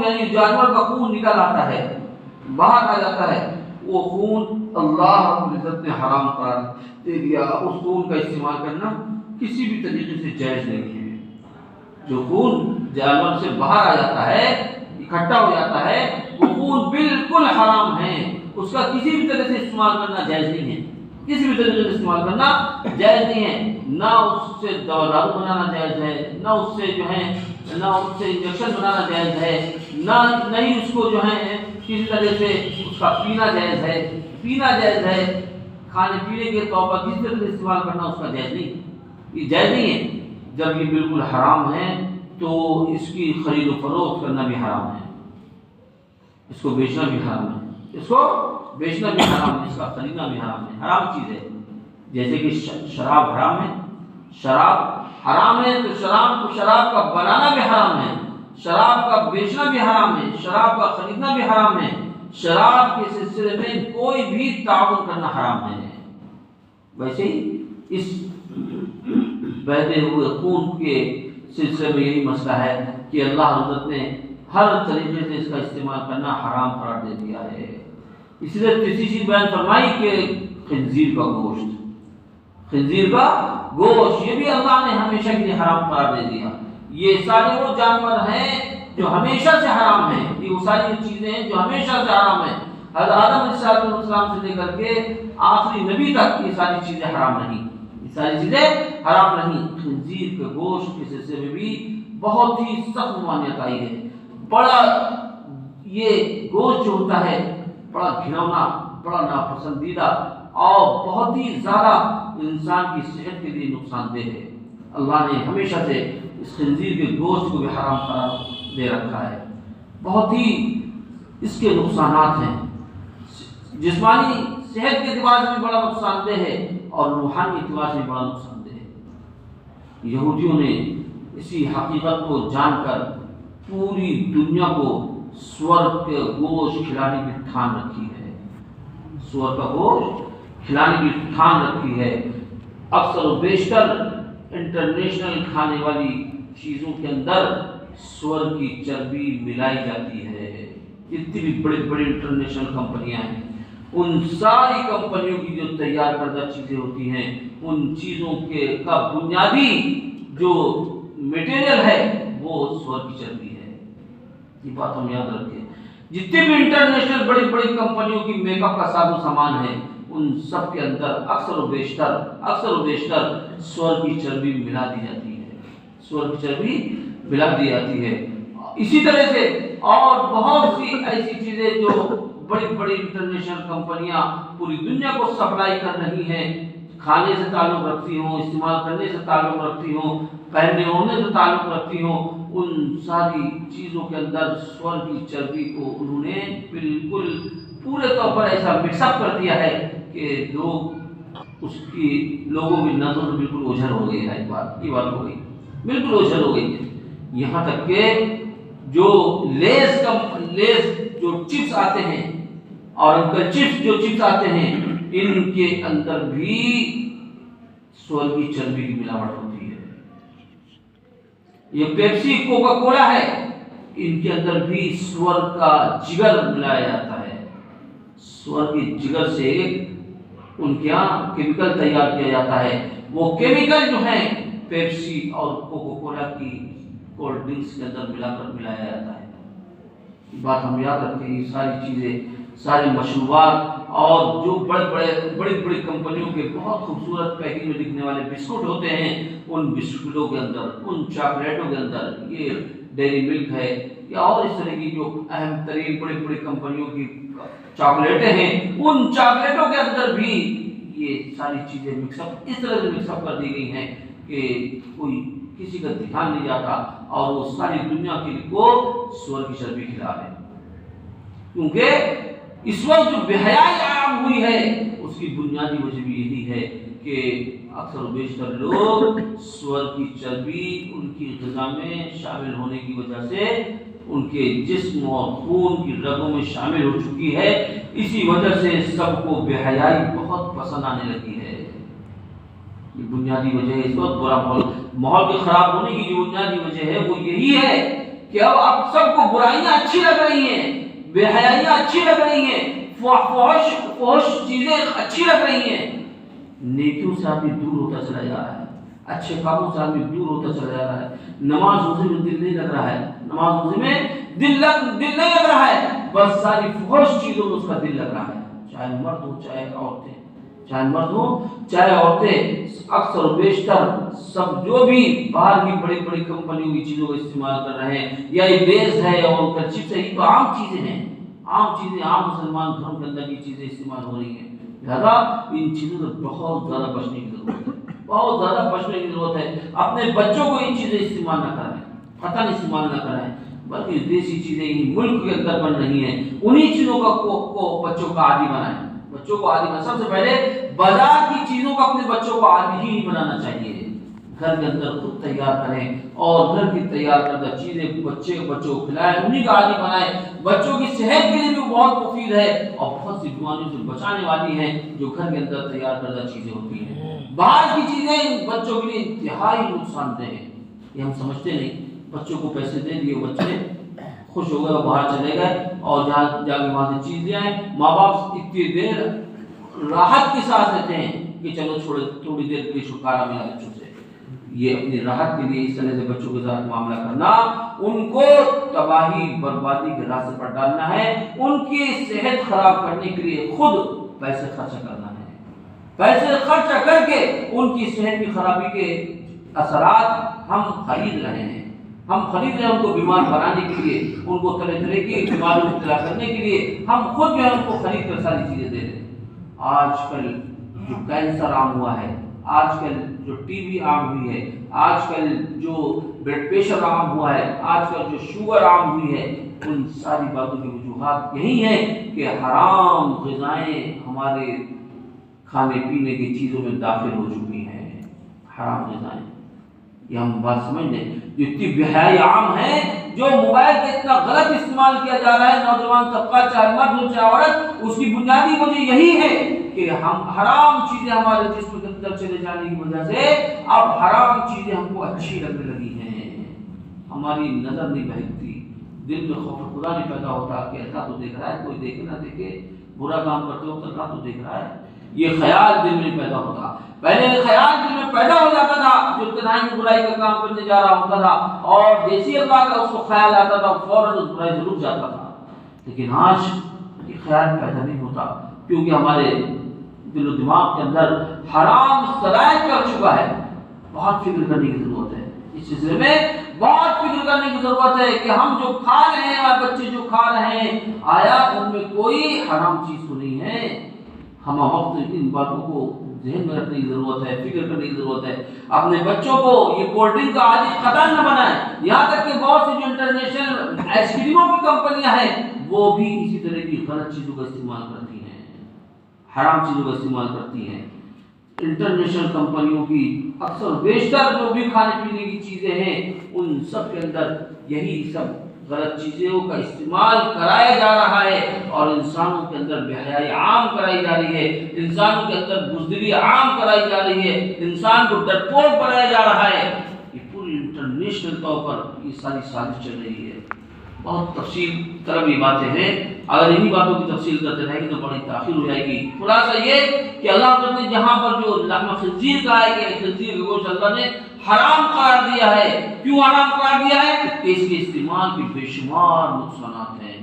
یعنی جانور کا خون نکل آتا ہے، باہر آ جاتا ہے، وہ خون اللہ رب العزت نے حرام قرار دے دیا۔ اس خون کا استعمال کرنا کسی بھی طریقے سے جائز نہیں ہے۔ جو خون جانور سے باہر آ جاتا ہے، اکٹھا ہو جاتا ہے، وہ خون بالکل حرام ہے، اس کا کسی بھی طرح سے استعمال کرنا جائز نہیں ہے، کسی بھی طریقے سے استعمال کرنا جائز نہیں ہے۔ نہ اس سے دوا بنانا جائز ہے، نہ اس سے جو ہے نہ اس سے انجیکشن بنانا جائز ہے، نہ ہی اس کو جو ہے کسی طرح سے اس کا پینا جائز ہے، کھانے پینے کے طور پر کسی طرح سے استعمال کرنا اس کا جائز نہیں ہے۔ جب یہ بالکل حرام ہے تو اس کی خرید و فروخت کرنا بھی حرام ہے، اس کو بیچنا بھی حرام ہے، اس کا خریدنا بھی حرام ہے، حرام چیز ہے۔ جیسے کہ شراب حرام ہے، تو شراب کا بنانا بھی حرام ہے، شراب کا بیچنا بھی حرام ہے، شراب کا خریدنا بھی حرام ہے، شراب کے سلسلے میں کوئی بھی تعاون کرنا حرام ہے۔ ویسے ہی اس بہتے ہوئے خون کے سلسلے میں یہی مسئلہ ہے کہ اللہ حضرت نے ہر طریقے سے اس کا استعمال کرنا حرام قرار دے دیا ہے۔ اس لیے تیسری چیز بیان فرمائی کہ خنزیر کا گوشت یہ بھی اللہ نے ہمیشہ کے لیے حرام قرار دے دیا۔ یہ سارے وہ جانور ہیں جو ہمیشہ سے حرام ہیں، یہ وہ ساری چیزیں ہیں جو ہمیشہ سے حرام ہیں۔ حضرت آدم علیہ السلام سے لے کر کے آخری نبی تک یہ ساری چیزیں حرام نہیں، خنزیر کے گوشت کے سلسلے میں بھی بہت ہی سخت ممانعت آئی ہے۔ بڑا یہ گوشت جو ہوتا ہے بڑا گھنونا، بڑا ناپسندیدہ اور بہت ہی زیادہ انسان کی صحت کے لیے نقصان دہ ہے۔ اللہ نے ہمیشہ سے اس خنزیر کے گوشت کو بھی حرام قرار دے رکھا ہے۔ بہت ہی اس کے نقصانات ہیں، جسمانی صحت کے اعتبار سے بھی بڑا نقصان دہ ہے اور روحانی اعتبار سے بھی بڑا نقصان دہ ہے۔ یہودیوں نے اسی حقیقت کو جان کر پوری دنیا کو سور کے گوشت کھلانے کی ٹھان رکھی ہے، سور کا گوشت کھلانے کی ٹھان رکھی ہے۔ اکثر و بیشتر انٹرنیشنل کھانے والی چیزوں کے اندر سور کی چربی ملائی جاتی ہے۔ جتنی بھی بڑی بڑی انٹرنیشنل کمپنیاں ہیں، ان ساری کمپنیوں کی جو تیار کردہ چیزیں ہوتی ہیں، ان چیزوں کا بنیادی جو میٹیریل ہے وہ سور کی چربی ہے۔ یہ بات ہم یاد رکھیں۔ جتنے بھی انٹرنیشنل بڑی بڑی کمپنیوں کی میک اپ کا ساز و سامان ہے، ان سب کے اندر اکثر و بیشتر سور کی چربی ملا دی جاتی ہے، اسی طرح سے اور بہت سی ایسی چیزیں جو بڑی بڑی انٹرنیشنل کمپنیاں پوری دنیا کو سپلائی کر رہی ہیں، کھانے سے تعلق رکھتی ہوں، استعمال کرنے سے تعلق رکھتی ہوں، پہننے اوڑھنے سے تعلق رکھتی ہوں، ان ساری چیزوں کے اندر سور کی چربی کو انہوں نے بالکل پورے طور پر ایسا مکس اپ کر دیا ہے کہ لوگوں کی نظر بالکل اوجھل ہو گئی ہے۔ یہ بات ہو گئی، بالکل اوجھل ہو گئی ہے۔ یہاں تک کہ جو لیز جو چپس آتے ہیں اور انکل چپس آتے ہیں، ان کے اندر بھی سور کی چربی کی ملاوٹ ہوتی ہے۔ یہ پیپسی کوکا کولا ہے، ان کے اندر بھی سور کا جگر ملایا جاتا ہے۔ سور کے جگر سے ان کے یہاں کیمیکل تیار کیا جاتا ہے۔ وہ کیمیکل جو ہیں پیپسی اور کوکا کولا کی کولڈ ڈرنکس کے اندر ملایا جاتا ہے۔ یہ بات ہم یاد رکھیں، یہ ساری چیزیں، سارے مشروبات اور جو بڑی کمپنیوں کے بہت خوبصورت پیکنگ میں دکھنے والے بسکٹ ہوتے ہیں، ان بسکٹوں کے اندر، ان چاکلیٹوں کے اندر، یہ ڈیری ملک ہے یا اور اس طرح کی جو اہم ترین بڑی کمپنیوں کی چاکلیٹیں ہیں، ان چاکلیٹوں کے اندر بھی یہ ساری چیزیں اس طرح سے مکس اپ کر دی گئی ہیں کہ کوئی کسی کا دھیان نہیں جاتا، اور وہ ساری دنیا کے لیے کو سور کی چربی کھلا رہے ہیں۔ کیونکہ اس وقت جو بے حیائی عام ہوئی ہے، اس کی بنیادی وجہ بھی یہی ہے کہ اکثر و بیشتر لوگ سور کی چربی ان کی غذا میں شامل ہونے کی وجہ سے ان کے جسم اور خون کی رگوں میں شامل ہو چکی ہے۔ اسی وجہ سے سب کو بے حیائی بہت پسند آنے لگی ہے۔ یہ بنیادی وجہ ہے، اس وقت برا ماحول کے خراب ہونے کی جو بنیادی وجہ ہے وہ یہی ہے کہ اب سب کو برائیاں اچھی لگ رہی ہیں، بے حیائیاں اچھی لگ رہی ہیں، فحش چیزیں اچھی لگ رہی ہیں۔ نیکیوں سے آدمی دور ہوتا چلا جا رہا ہے، اچھے کاموں سے آدمی دور ہوتا چلا جا رہا ہے، نماز روزے میں دل نہیں لگ رہا ہے، نماز روزے میں دل نہیں لگ رہا ہے، بس ساری فحش چیزوں میں اس کا دل لگ رہا ہے، چاہے مرد ہو چاہے عورتیں، چاہے عورتیں، اکثر و بیشتر سب جو بھی باہر کی بڑی کمپنیوں کی چیزوں کا استعمال کر رہے ہیں، یا یہ بیس ہے اور کرچپ ہے، یہ تو عام چیزیں ہیں، عام مسلمان گھروں کے اندر کی چیزیں استعمال ہو رہی ہیں۔ لہذا ان چیزوں سے بہت زیادہ بچنے کی ضرورت ہے، اپنے بچوں کو ان چیزیں استعمال نہ کرائیں، قطعاً استعمال نہ کرائیں، بلکہ دیسی چیزیں ہی ملک کے اندر بن رہی ہیں، انہی چیزوں کو بچوں کا عادی بنائیں۔ سب سے پہلے بازار کی چیزوں کا اپنے بچوں کو عادی ہی نہیں بنانا چاہیے، گھر کے اندر خود تیار کریں اور گھر کی تیار کردہ چیزیں بچوں کو کھلائیں، انہی کا عادی بنائیں۔ بچوں کی صحت کے لیے بھی بہت مفید ہے اور بہت سی بیماریوں سے بچانے والی ہیں جو گھر کے اندر تیار کردہ چیزیں ہوتی ہیں۔ باہر کی چیزیں بچوں کے لیے انتہائی نقصان دہ ہیں، یہ ہم سمجھتے نہیں۔ بچوں کو پیسے دے دیے، بچے خوش ہو گئے، باہر چلے گئے اور جا کے وہاں سے چیز لے آئے۔ ماں باپ اتنی دیر راحت کی سانس لیتے ہیں کہ چلو تھوڑی دیر کے لیے چھٹکارا ملا بچوں سے۔ یہ اپنی راحت کے لیے اس طرح سے بچوں کے ساتھ معاملہ کرنا، ان کو تباہی بربادی کے راستے پر ڈالنا ہے، ان کی صحت خراب کرنے کے لیے خود پیسے خرچ کرنا ہے، پیسے خرچ کر کے ان کی صحت کی خرابی کے اثرات ہم خرید رہے ہیں، ان کو بیمار بنانے کے لیے، ان کو طرح کی بیماریوں میں مبتلا کرنے کے لیے ہم خود جو ہے ان کو خرید کر ساری چیزیں دے رہے ہیں۔ آج کل جو کینسر عام ہوا ہے، آج کل جو ٹی بی عام ہوئی ہے، آج کل جو بلڈ پریشر عام ہوا ہے، آج کل جو شوگر عام ہوئی ہے، ان ساری باتوں کی وجوہات یہی ہیں کہ حرام غذائیں ہمارے کھانے پینے کی چیزوں میں داخل ہو چکی ہیں، حرام غذائیں۔ یہ ہم بات سمجھ لیں، جو اتنی بے حیائی عام ہے، جو موبائل کا اتنا غلط استعمال کیا جا رہا ہے، نوجوان طبقہ چاہے مرد ہو چاہے عورت، اس کی بنیادی وجہ یہی ہے کہ ہم حرام چیزیں ہمارے جسم کے اندر چلے جانے کی وجہ سے اب حرام چیزیں ہم کو اچھی لگنے لگی ہیں، ہماری نظر نہیں بہکتی، دل میں خوف خدا نہیں پیدا ہوتا کہ اللہ تو دیکھ رہا ہے، کوئی دیکھے نہ دیکھے، برا کام کرتے وقت اللہ تو دیکھ رہا ہے، یہ خیال دل میں پیدا ہوتا۔ پہلے خیال دل میں پیدا ہو جاتا تھا، جو تنہائی میں برائی کا کام کرنے جا رہا ہوتا تھا اور جیسی اللہ کا اس کو خیال آتا تھا فوراً اس برائی سے رک جاتا تھا، لیکن آج یہ خیال پیدا نہیں ہوتا، کیونکہ ہمارے دل و دماغ کے اندر حرام سرایت کر چکا ہے۔ بہت فکر کرنے کی ضرورت ہے، اس سلسلے میں بہت فکر کرنے کی ضرورت ہے کہ ہم جو کھا رہے ہیں اور بچے جو کھا رہے ہیں، آیا ان میں کوئی حرام چیز تو نہیں ہے؟ ہم وقت ان باتوں کو ذہن میں رکھنے کی ضرورت ہے، فکر کرنے کی ضرورت ہے۔ اپنے بچوں کو یہ کولڈ ڈرنک کا عادی قطعاً نہ بنائیں، یہاں تک کہ بہت سی جو انٹرنیشنل آئس کریموں کی کمپنیاں ہیں وہ بھی اسی طرح کی غلط چیزوں کا استعمال کرتی ہیں، حرام چیزوں کا استعمال کرتی ہیں۔ انٹرنیشنل کمپنیوں کی اکثر بیشتر جو بھی کھانے پینے کی چیزیں ہیں، ان سب کے اندر یہی سب غلط چیزوں کا استعمال کرایا جا رہا ہے اور انسانوں کے اندر بے حیائی عام کرائی جا رہی ہے، انسانوں کے اندر بزدلی عام کرائی جا رہی ہے، انسان کو ڈرپوک بنایا جا رہا ہے۔ یہ پوری انٹرنیشنل طور پر یہ ساری سازش چل رہی ہے، بہت تفصیل طلب یہ باتیں ہیں۔ اگر انہی باتوں کی تفصیل کرتے رہیں گے تو بڑی تاخیر ہو جائے گی۔ خلاصہ یہ کہ اللہ تعالیٰ نے جہاں پر جو لحم خنزیر کا ہے کہ خنزیر کا گوشت اللہ نے حرام قرار دیا ہے، کیوں حرام قرار دیا ہے؟ کہ اس کے استعمال کے بے شمار نقصانات ہیں،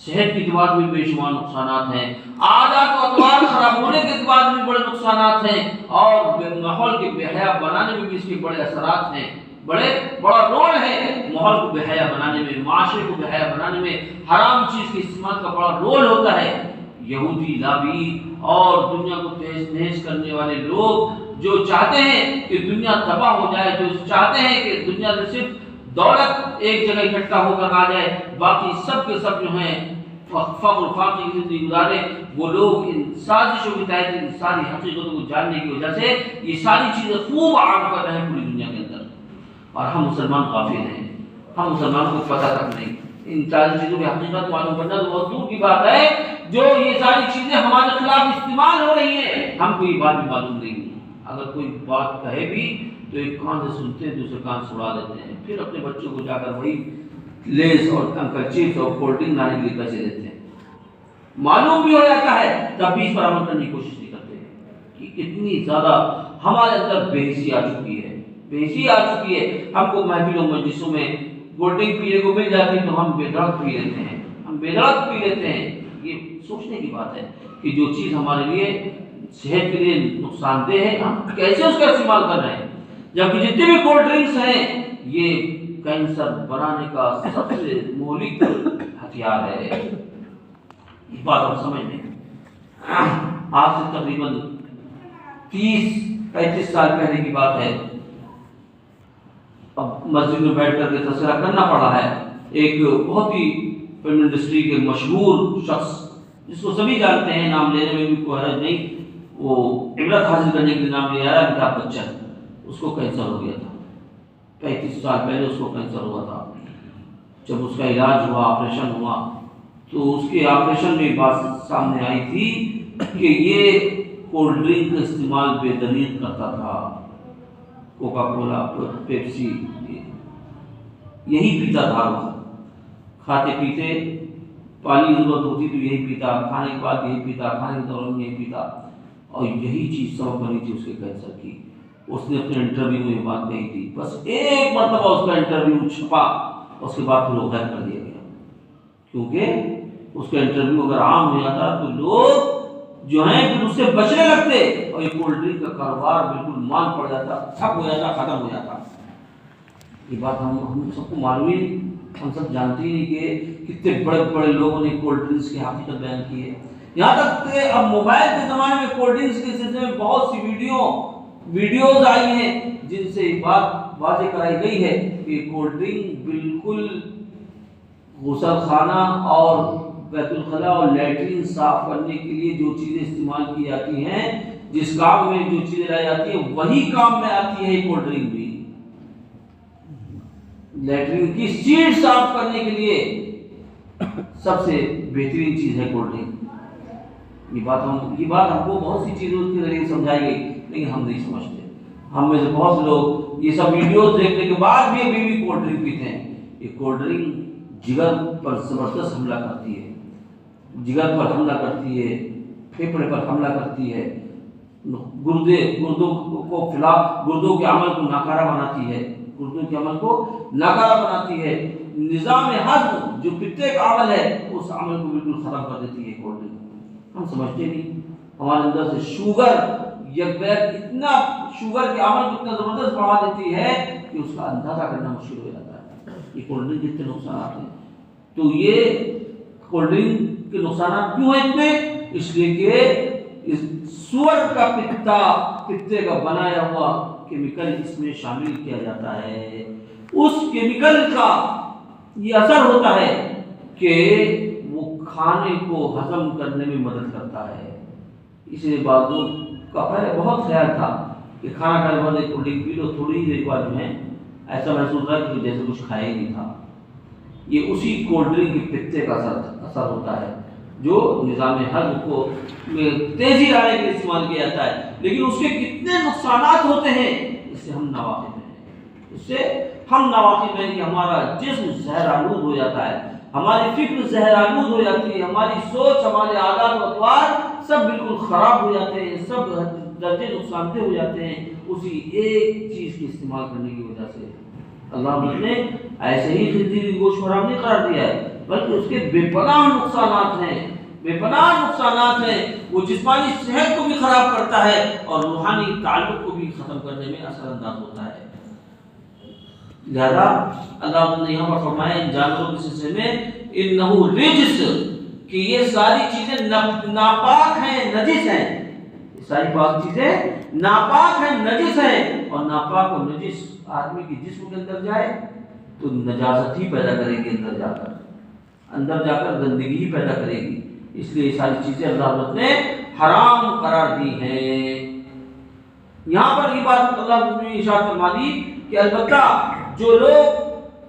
صحت کے اعتبار سے بھی بے شمار نقصانات ہیں، عادات و اطوار خراب ہونے کے اعتبار سے بھی بڑے نقصانات ہیں، اور ماحول کے بے حیا بنانے میں بھی اس کے بڑے اثرات ہیں، بڑا رول ہے ماحول کو بے حیا بنانے میں، معاشرے کو بے حیا بنانے میں حرام چیز کے استعمال کا بڑا رول ہوتا ہے۔ یہودی لابی اور دنیا کو تہز نہز کرنے والے لوگ جو چاہتے ہیں کہ دنیا تباہ ہو جائے، جو چاہتے ہیں کہ دنیا سے صرف دولت ایک جگہ اکٹھا ہو کر آ جائے، باقی سب کے سب جو ہیں فقر فاقے کی زندگی گزارے، وہ لوگ ان سازشوں کے تحت ان ساری حقیقتوں کو جاننے کی وجہ سے یہ ساری چیزیں خوب عام کر رہے ہیں پوری دنیا کے اندر، اور ہم مسلمان غافل ہیں، ہم مسلمانوں کو پتہ تک نہیں۔ ان ساری چیزوں کی حقیقت معلوم کرنا تو بہت دور کی بات ہے، جو یہ ساری چیزیں ہمارے خلاف استعمال ہو رہی ہیں، ہم کو یہ بات بھی معلوم نہیں ہے۔ اگر کوئی بات کہے بھی تو ایک کان سے سنتے ہیں، دوسرے کان سے اڑا دیتے ہیں، پھر اپنے بچوں کو جا کر وہی لیز اور انکل چپس اور کولڈ ڈرنک لانے کے لیے پیسے دیتے ہیں، معلوم بھی ہو جاتا ہے تب بھی اس پر عمل کرنے کی کوشش نہیں کرتے کہ کتنی زیادہ ہمارے اندر بے حسی آ چکی ہے، بے حسی آ چکی ہے۔ ہم کو محفلوں مجلسوں میں کولڈ ڈرنک پینے کو مل جاتی ہے تو ہم بے دھڑک پی لیتے ہیں، ہم بے دھڑک پی لیتے ہیں۔ یہ سوچنے کی بات ہے کہ جو چیز ہمارے لیے صحت کے لیے نقصان دہ ہے ہم کیسے اس کا استعمال کر رہے ہیں، جبکہ جتنے بھی کولڈ ڈرنکس ہیں یہ کینسر بنانے کا سب سے مہلک ہتھیار ہے۔ یہ بات ہم سمجھ لیں۔ آج سے تقریباً 30-35 سال پہلے کی بات ہے، اب مسجد میں بیٹھ کر کے تذکرہ کرنا پڑا ہے، ایک بہت ہی فلم انڈسٹری کے مشہور شخص جس کو سبھی جانتے ہیں، نام لینے میں بھی کوئی حرج نہیں، وہ عبرت حاصل کرنے کے لیے نام لے آیا، امیتابھ بچن، اس کو کینسر ہو گیا تھا، 35 سال پہلے اس کو کینسر ہوا تھا۔ جب اس کا علاج ہوا، آپریشن ہوا، تو اس کے آپریشن میں بات سامنے آئی تھی کہ یہ کولڈ ڈرنک کا استعمال بے دریغ کرتا تھا، کوکا کولا، پیپسی، یہی پیتا تھا، وہ کھاتے پیتے، پانی کی ضرورت ہوتی تو یہی پیتا، کھانے کے بعد یہی پیتا، کھانے کے دوران یہی پیتا، اور یہی چیز سبب بنی تھی اس کے کینسر کی۔ اس نے اپنے انٹرویو میں یہ بات کہی تھی، بس ایک مرتبہ اس کا انٹرویو چھپا، اس کے بعد پھر وہ غائب کر دیا گیا، کیونکہ اس کا انٹرویو اگر عام ہو جاتا تو لوگ جو ہیں پھر اس سے بچنے لگتے، اور یہ کولڈ ڈرنک کا کاروبار بالکل مان پڑ جاتا، ٹھپ ہو جاتا، ختم ہو جاتا۔ یہ بات ہم سب کو معلوم ہی، ہم سب جانتے ہی نہیں کہ کتنے بڑے بڑے لوگوں نے کولڈ ڈرنکس کی حقیقت بیان کی ہے۔ یہاں تک کہ اب موبائل کے زمانے میں کولڈ ڈرنکس کے سلسلے میں بہت سی ویڈیوز آئی ہیں جن سے یہ بات واضح کرائی گئی ہے کہ کولڈ ڈرنک بالکل غسل خانہ اور بیت الخلاء اور لیٹرین صاف کرنے کے لیے جو چیزیں استعمال کی جاتی ہیں، جس کام میں جو چیزیں لائی جاتی ہیں وہی کام میں آتی ہے کولڈ ڈرنک بھی۔ لیٹرین کی سیٹ صاف کرنے کے لیے سب سے بہترین چیز ہے کولڈ ڈرنک۔ یہ بات ہم کو بہت سی چیزوں کے ذریعے سمجھائی گئی، لیکن ہم نہیں سمجھتے۔ ہم میں سے بہت سے لوگ یہ سب ویڈیوز دیکھنے کے بعد بھی ابھی بھی کولڈ ڈرنک پیتے ہیں۔ یہ کولڈ ڈرنک جگر پر زبردست حملہ کرتی ہے، جگر پر حملہ کرتی ہے، پھیپھڑے پر حملہ کرتی ہے، گردوں کے عمل کو ناکارہ بناتی ہے، گردوں کے عمل کو ناکارہ بناتی ہے، نظام ہضم جو پتے کا عمل ہے اس عمل کو بالکل ختم کر دیتی ہے کولڈ ڈرنک۔ ہم سمجھتے نہیں، ہمارے اندر سے شوگر اتنا شوگر کے عمل کو اتنا زبردست بڑھا دیتی ہے کہ اس کا اندازہ کرنا مشکل ہو جاتا ہے۔ یہ کولڈ ڈرنک کے اتنے نقصانات ہیں، تو یہ کولڈ ڈرنک کے نقصانات کیوں ہیں اتنے؟ اس لیے کہ اس سور کا پتے کا بنایا ہوا کیمیکل اس میں شامل کیا جاتا ہے، اس کیمیکل کا یہ اثر ہوتا ہے کہ وہ کھانے کو ہضم کرنے میں مدد کرتا ہے۔ اس لیے بعضوں کا پہلے بہت خیال تھا کہ کھانا کھانے کے بعد ایک کولڈ ڈرنک پی لو، تھوڑی ہی دیر بعد جو ہے ایسا محسوس ہوتا ہے کہ جیسے کچھ کھایا ہی نہیں تھا۔ یہ اسی کولڈ ڈرنک کے پتے کا اثر ہوتا ہے جو نظام ہضم کو تیزی لانے کے لیے استعمال کیا جاتا ہے، لیکن اس کے کتنے نقصانات ہوتے ہیں اس سے ہم ناواقف ہیں، کہ ہمارا جسم زہر آلود ہو جاتا ہے، ہماری فکر زہرآلود ہو جاتی ہے، ہماری سوچ، ہمارے عادات و اطوار سب بالکل خراب ہو جاتے ہیں، سب درجے نقصان دہ ہو جاتے ہیں اسی ایک چیز کے استعمال کرنے کی وجہ سے۔ اللہ نے ایسے ہی خنزیر کی گوشت حرام نہیں قرار دیا ہے، بلکہ اس کے بے پناہ نقصانات ہیں، بے پناہ نقصانات ہیں۔ وہ جسمانی صحت کو بھی خراب کرتا ہے اور روحانی تعلق کو بھی ختم کرنے میں اثر انداز ہوتا ہے۔ لہذا اللہ نے یہاں پر فرمایا ان جانوروں کے سلسلے میں انہو رجس، کہ یہ ساری چیزیں ناپاک ہیں، نجس ہیں، یہ ساری پاک چیزیں ناپاک ہیں، نجس ہیں، اور ناپاک اور نجس آدمی کے جسم کے اندر جائے تو نجاست ہی پیدا کرے گی، اندر جا کر گندگی ہی پیدا کرے گی۔ اس لیے یہ ساری چیزیں اللہ نے حرام قرار دی ہیں۔ یہاں پر یہ بات اللہ نے ارشاد فرما دی کہ البتہ جو لوگ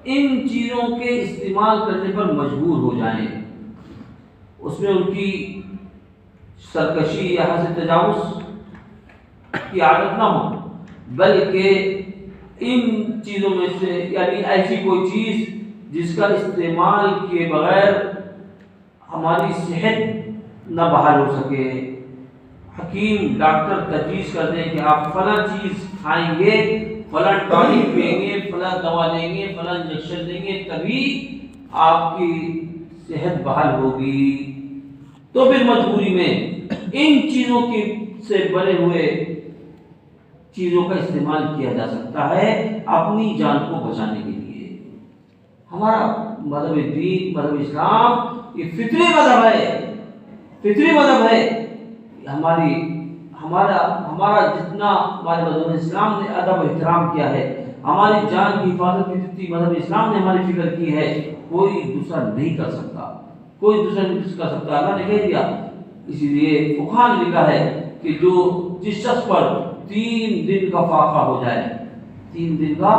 ان چیزوں کے استعمال کرنے پر مجبور ہو جائیں، اس میں ان کی سرکشی یا حد تجاوز کی عادت نہ ہو، بلکہ ان چیزوں میں سے یعنی ایسی کوئی چیز جس کا استعمال کیے بغیر ہماری صحت نہ بحال ہو سکے، حکیم ڈاکٹر تجویز کر دیں کہ آپ فلاں چیز کھائیں گے، فلاں ٹانک پئیں گے، فلاں دوا لیں گے، فلاں انجیکشن لیں گے، تبھی آپ کی صحت بحال ہوگی، تو پھر مجبوری میں ان چیزوں کی سے بنے ہوئے چیزوں کا استعمال کیا جا سکتا ہے اپنی جان کو بچانے کے لیے۔ ہمارا مذہب دین، مذہب اسلام یہ فطری مذہب ہے، فطری مذہب ہے۔ ہمارا جتنا ہمارے مذہب اسلام نے ادب و احترام کیا ہے، ہماری جان کی حفاظت کی جتنی مذہب اسلام نے ہماری فکر کی ہے، کوئی دوسرا نہیں کر سکتا، کوئی دوسرا نہیں کر سکتا۔ اللہ نے کہہ دیا، اسی لیے فقہاء نے لکھا ہے کہ جس شخص پر 3 دن کا فاقہ ہو جائے، 3 دن کا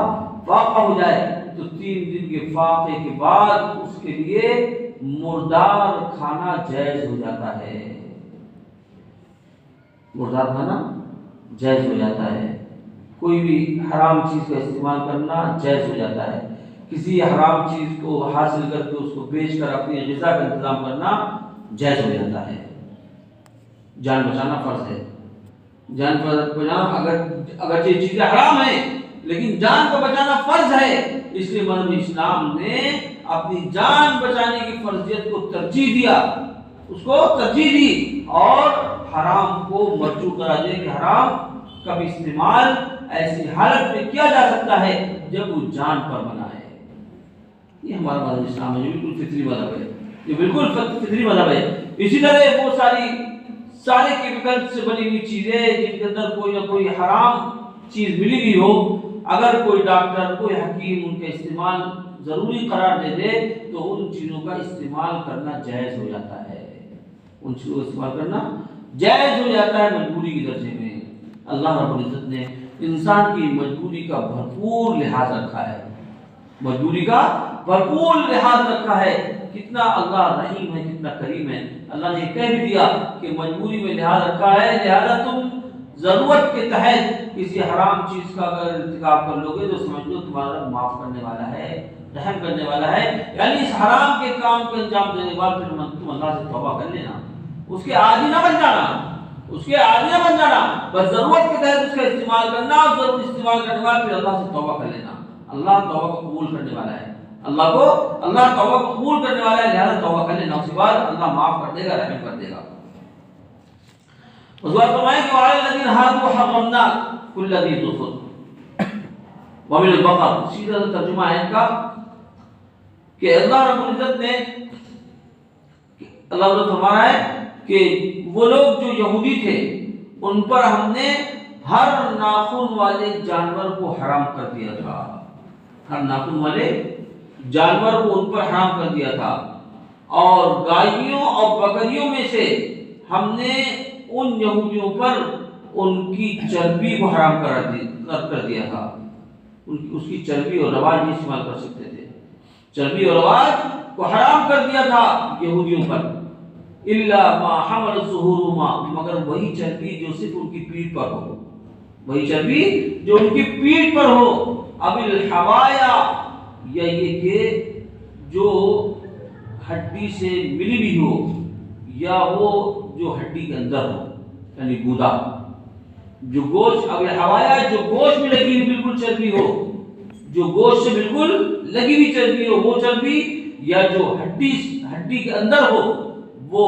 فاقہ ہو جائے تو 3 دن کے فاقے کے بعد اس کے لیے مردار کھانا جائز ہو جاتا ہے، مردار کھانا جائز ہو جاتا ہے، کوئی بھی حرام چیز کا استعمال کرنا جائز ہو جاتا ہے، کسی حرام چیز کو حاصل کر کے اس کو بیچ کر اپنی غذا کا انتظام کرنا جائز ہو جاتا ہے۔ جان بچانا فرض ہے، جان بچانا اگرچہ یہ چیزیں حرام ہیں لیکن جان کو بچانا فرض ہے، اس لیے مذہب اسلام نے اپنی جان بچانے کی فرضیت کو ترجیح دیا، اس کو ترجیح دی اور حرام کو مرجو کرا دیا کہ حرام کا بھی استعمال ایسی حالت میں کیا جا سکتا ہے جب وہ جان پر بنا ہے۔ یہ ہمارا مذہب اسلام ہے، یہ بالکل فطری مذہب ہے، یہ بالکل فطری مذہب ہے۔ اسی طرح وہ سارے کیمیکل سے بنی ہوئی چیزیں جن کے اندر کوئی نہ کوئی حرام چیز ملی ہوئی ہو، اگر کوئی ڈاکٹر، کوئی حکیم ان کے استعمال ضروری قرار دے دے تو ان چیزوں کا استعمال کرنا جائز ہو جاتا ہے، ان چیزوں کا استعمال کرنا جائز ہو جاتا ہے مجبوری کے درجے میں۔ اللہ رب العزت نے انسان کی مجبوری کا بھرپور لحاظ رکھا ہے، مجبوری کا بھرپور لحاظ رکھا ہے۔ کتنا اللہ رحیم ہے، کتنا کریم ہے۔ اللہ نے کہہ بھی دیا کہ مجبوری میں لحاظ رکھا ہے، لہذا تم ضرورت کے تحت کسی حرام چیز کا اگر ارتکاب کر لو گے تو سمجھ لو تمہارا رب معاف کرنے والا ہے، رحم کرنے والا ہے، یعنی اس حرام کے کام کو انجام دینے کے بعد پھر تم اللہ سے توبہ کر لینا، اس کے عادی نہ بن جانا، اس کے عادی نہ بن جانا، بس ضرورت کے تحت اس کا استعمال کرنا، اور ضرورت استعمال کرنے کے بعد پھر اللہ سے توبہ کر لینا۔ اللہ توبہ کو قبول کرنے والا ہے، اللہ توبہ کو قبول کرنے والا ہے، لہذا توبہ کر لینا، اس کے بعد اللہ معاف کر دے گا، رحم کر دے گا۔ اس بات فرمائے کہ وعلی الذین ھادوا حرمنا کل ذی ظفر ومن البقر، سیدھا ترجمہ ہے ان کا کہ اللہ رب العزت نے فرما رہا ہے کہ وہ لوگ جو یہودی تھے ان پر ہم نے ہر ناخن والے جانور کو حرام کر دیا تھا، ہر ناخن والے جانور کو ان پر حرام کر دیا تھا، اور گائیوں اور بکریوں میں سے ہم نے ان یہودیوں پر ان کی چربی کو حرام کر دیا تھا، اس کی چربی اور رواج نہیں استعمال کر سکتے تھے، چربی اور رواج کو حرام کر دیا تھا یہودیوں پر، الا ما حمل ظہورہما، مگر وہی چربی جو صرف ان کی پیٹھ پر ہو، وہی چربی جو ان کی پیٹھ پر ہو، اب الحوایا، یا یہ کہ جو ہڈی سے ملی بھی ہو یا وہ جو ہڈی کے اندر ہو، یعنی گودا، جو گوشت، اب یہ ہوایا جو گوشت میں لگی ہوئی بالکل چربی ہو، جو گوشت سے بالکل لگی ہوئی چربی ہو وہ چربی، یا جو ہڈی کے اندر ہو وہ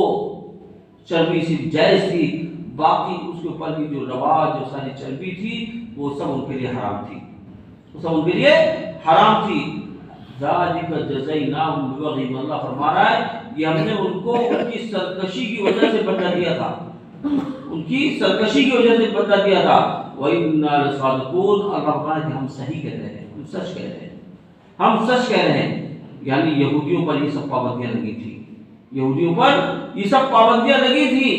چربی صرف جائز تھی، باقی اس کے اوپر کی جو رواج جو ساری چربی تھی وہ سب ان کے لیے حرام تھی، وہ سب ان کے لیے حرام تھی۔ ذالک جزیناہم ببغیہم، اللہ فرما رہا ہے یہ ہم نے ان کو ان کی سرکشی کی وجہ سے بدلہ دیا تھا، ان کی سرکشی کی وجہ سے بدلہ دیا تھا۔ وَإِنَّا لَصَادِقُونَ، اللہ فرما رہا ہے کہ ہم صحیح کہہ رہے ہیں، ہم سچ کہہ رہے ہیں، ہم سچ کہہ رہے ہیں۔ یعنی یہودیوں پر یہ سب پابندیاں لگی تھی، یہودیوں پر یہ سب پابندیاں لگی تھی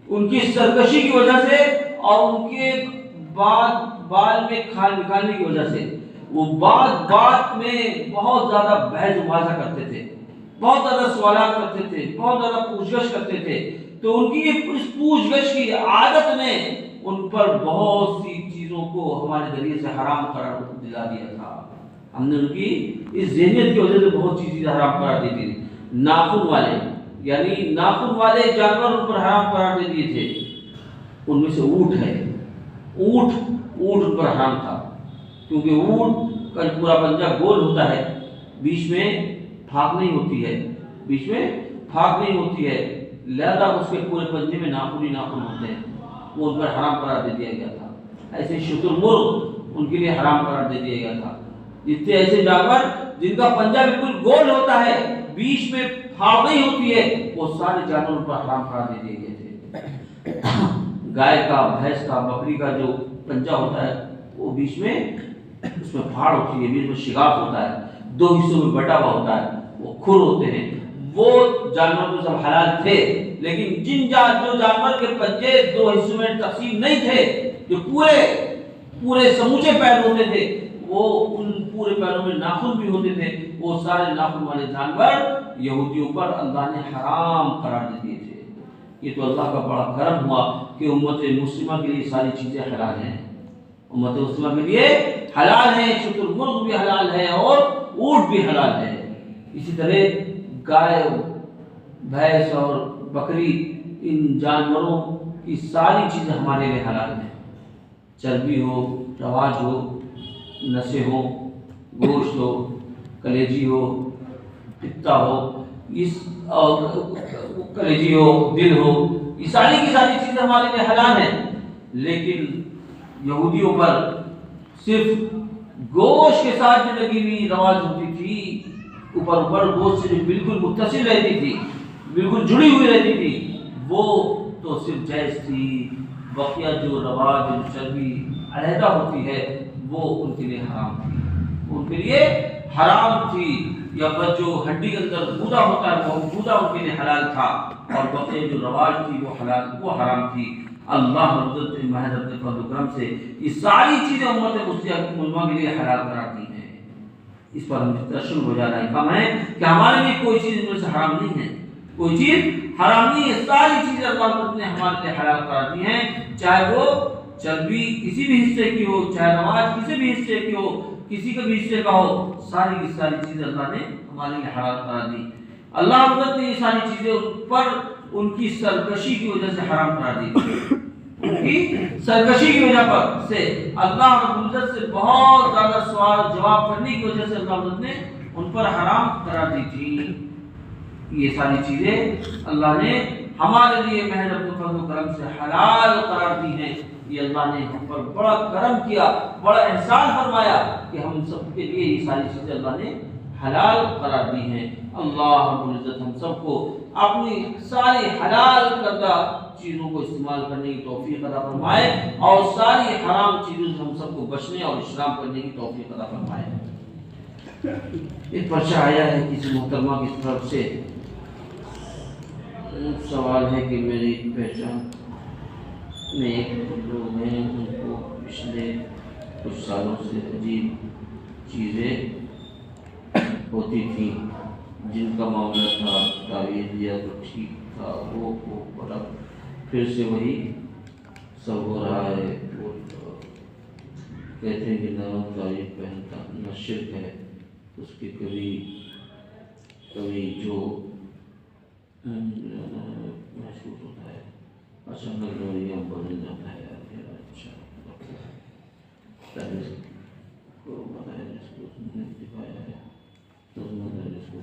ان کی سرکشی کی وجہ سے اور ان کے بال میں کھال نکالنے کی وجہ سے۔ وہ بات میں بہت زیادہ بحث مباحثہ کرتے تھے، بہت زیادہ سوالات کرتے تھے، بہت زیادہ پوچھ گچھ کرتے تھے، تو ان کی اس پوچھ گچھ کی عادت نے ان پر بہت سی چیزوں کو ہمارے ذریعے سے حرام قرار دلا دیا تھا۔ ہم نے ان کی اس ذہنیت کی وجہ سے بہت سی چیزیں حرام قرار دی تھی۔ ناخن والے، یعنی ناخن والے جانور ان پر حرام قرار دے دیے تھے، ان میں سے اونٹ ہے، اونٹ ان پر حرام تھا، کیونکہ اونٹ کا پورا پنجہ گول ہوتا ہے، بیچ میں پھاک نہیں ہوتی ہے، بیچ میں پھاک نہیں ہوتی ہے، لہذا اس کے پورے پنجے میں ناخن ہی ناخن ہوتے ہیں، وہ ان پر حرام قرار دے دیا گیا تھا۔ ایسے شتر مرغ ان کے لیے حرام قرار دے دیا گیا تھا۔ جتنے ایسے جانور جن کا پنجہ بالکل گول ہوتا ہے، بیچ میں پھاک نہیں ہوتی ہے، وہ سارے جانور ان پر حرام قرار دے دیے گئے تھے۔ گائے کا، بھینس کا، بکری کا جو پنجہ ہوتا ہے وہ بیچ میں اس میں پھاڑ ہوتی ہے، بیچ میں شگاف ہوتا ہے، دو حصوں میں بٹا ہوا ہوتا ہے، وہ کھر ہوتے ہیں، وہ جانور تو سب حلال تھے، لیکن جو جانور کے پنجے دو حصوں میں تقسیم نہیں تھے، جو پورے سموچے پیر ہوتے تھے، وہ ان پورے پیروں میں ناخن بھی ہوتے تھے، وہ سارے ناخن والے جانور یہودیوں پر اللہ نے حرام قرار دے دیے تھے۔ یہ تو اللہ کا بڑا کرم ہوا کہ امت مسلمہ کے لیے ساری چیزیں حلال ہیں، امت مسلمہ کے لیے حلال ہے، شتر مرغ بھی حلال ہے اور اونٹ بھی حلال ہے۔ اسی طرح گائے، بھینس اور بکری، ان جانوروں کی ساری چیزیں ہمارے لیے حلال ہیں، چربی ہو، رواج ہو، نسیں ہو، گوشت ہو، کلیجی ہو، پتا ہو، کلیجی ہو، دل ہو، یہ ساری کی ساری چیزیں ہمارے لیے حلال ہیں۔ لیکن یہودیوں پر صرف گوشت کے ساتھ جو لگی ہوئی رواج ہوتی تھی، اوپر گوشت سے جو بالکل متصل رہتی تھی، بالکل جڑی ہوئی رہتی تھی، وہ تو صرف جائز تھی، بقیہ جو رواج جو چربی علیحدہ ہوتی ہے وہ ان کے لیے حرام تھی، ان کے لیے حرام تھی۔ یا بس جو ہڈی کے اندر گودا ہوتا ہے وہ گودا ان کے لیے حلال تھا، اور بقیہ جو رواج تھی وہ حرام تھی۔ اللہ حضرت محض اپنے فضل و کرم سے یہ ساری چیزیں امت مسلمہ کے لیے حلال قرار دی ہیں۔ اس پر ہم تشر ہو جا رہا ہے، کم ہے کہ ہمارے لیے کوئی چیز ان میں سے حرام نہیں ہے، کوئی چیز حرام نہیں ہے، ساری چیزیں اللہ نے ہمارے لیے حلال قرار دی ہیں، چاہے وہ چربی کسی بھی حصے کی ہو، چاہے رواج کسی بھی حصے کی ہو، کسی کے بھی حصے کا ہو، ساری کی ساری چیزیں اللہ نے ہمارے لیے حلال قرار دی۔ اللہ حضرت نے یہ ساری چیزیں پر ان کی سرکشی کی وجہ سے حرام قرار دی، ان کی سرکشی کی وجہ پر سے اللہ رب العزت سے بہت زیادہ سوال جواب کرنے کی وجہ سے اللہ حضرت نے ان پر حرام قرار دی تھی۔ یہ ساری چیزیں اللہ نے ہمارے لیے محض اپنے فضل و کرم سے حلال قرار دی ہیں۔ یہ اللہ نے ہم پر بڑا کرم کیا، بڑا احسان فرمایا کہ ہم سب کے لیے یہ ساری چیزیں اللہ نے حلال قرار دی ہیں۔ اللہ رب العزت ہم سب کو اپنی ساری حلال کردہ چیزوں کو استعمال کرنے کی توفیق عطا فرمائے، اور ساری حرام چیزوں سے ہم سب کو بچنے اور اجتناب کرنے کی توفیق عطا فرمائے۔ ایک پرچہ آیا ہے کسی محترمہ کی طرف سے، سوال ہے کہ میری پہچان میں ایک لوگ ہیں، ان کو پچھلے کچھ سالوں سے عجیب چیزیں ہوتی تھیں، جن کا معاملہ تھا تعویذ دیا تو ٹھیک تھا، وہ بڑا پھر سے وہی سب ہو رہا ہے۔ وہ کہتے ہیں کہ نہ تعویذ پہنتا نہ شرک ہے، اس کی کبھی کبھی جو محسوس ہوتا ہے اچانک رویہ بدل جاتا ہے. اچھا کو بتایا جس کو نے دکھایا ہے تو جس کو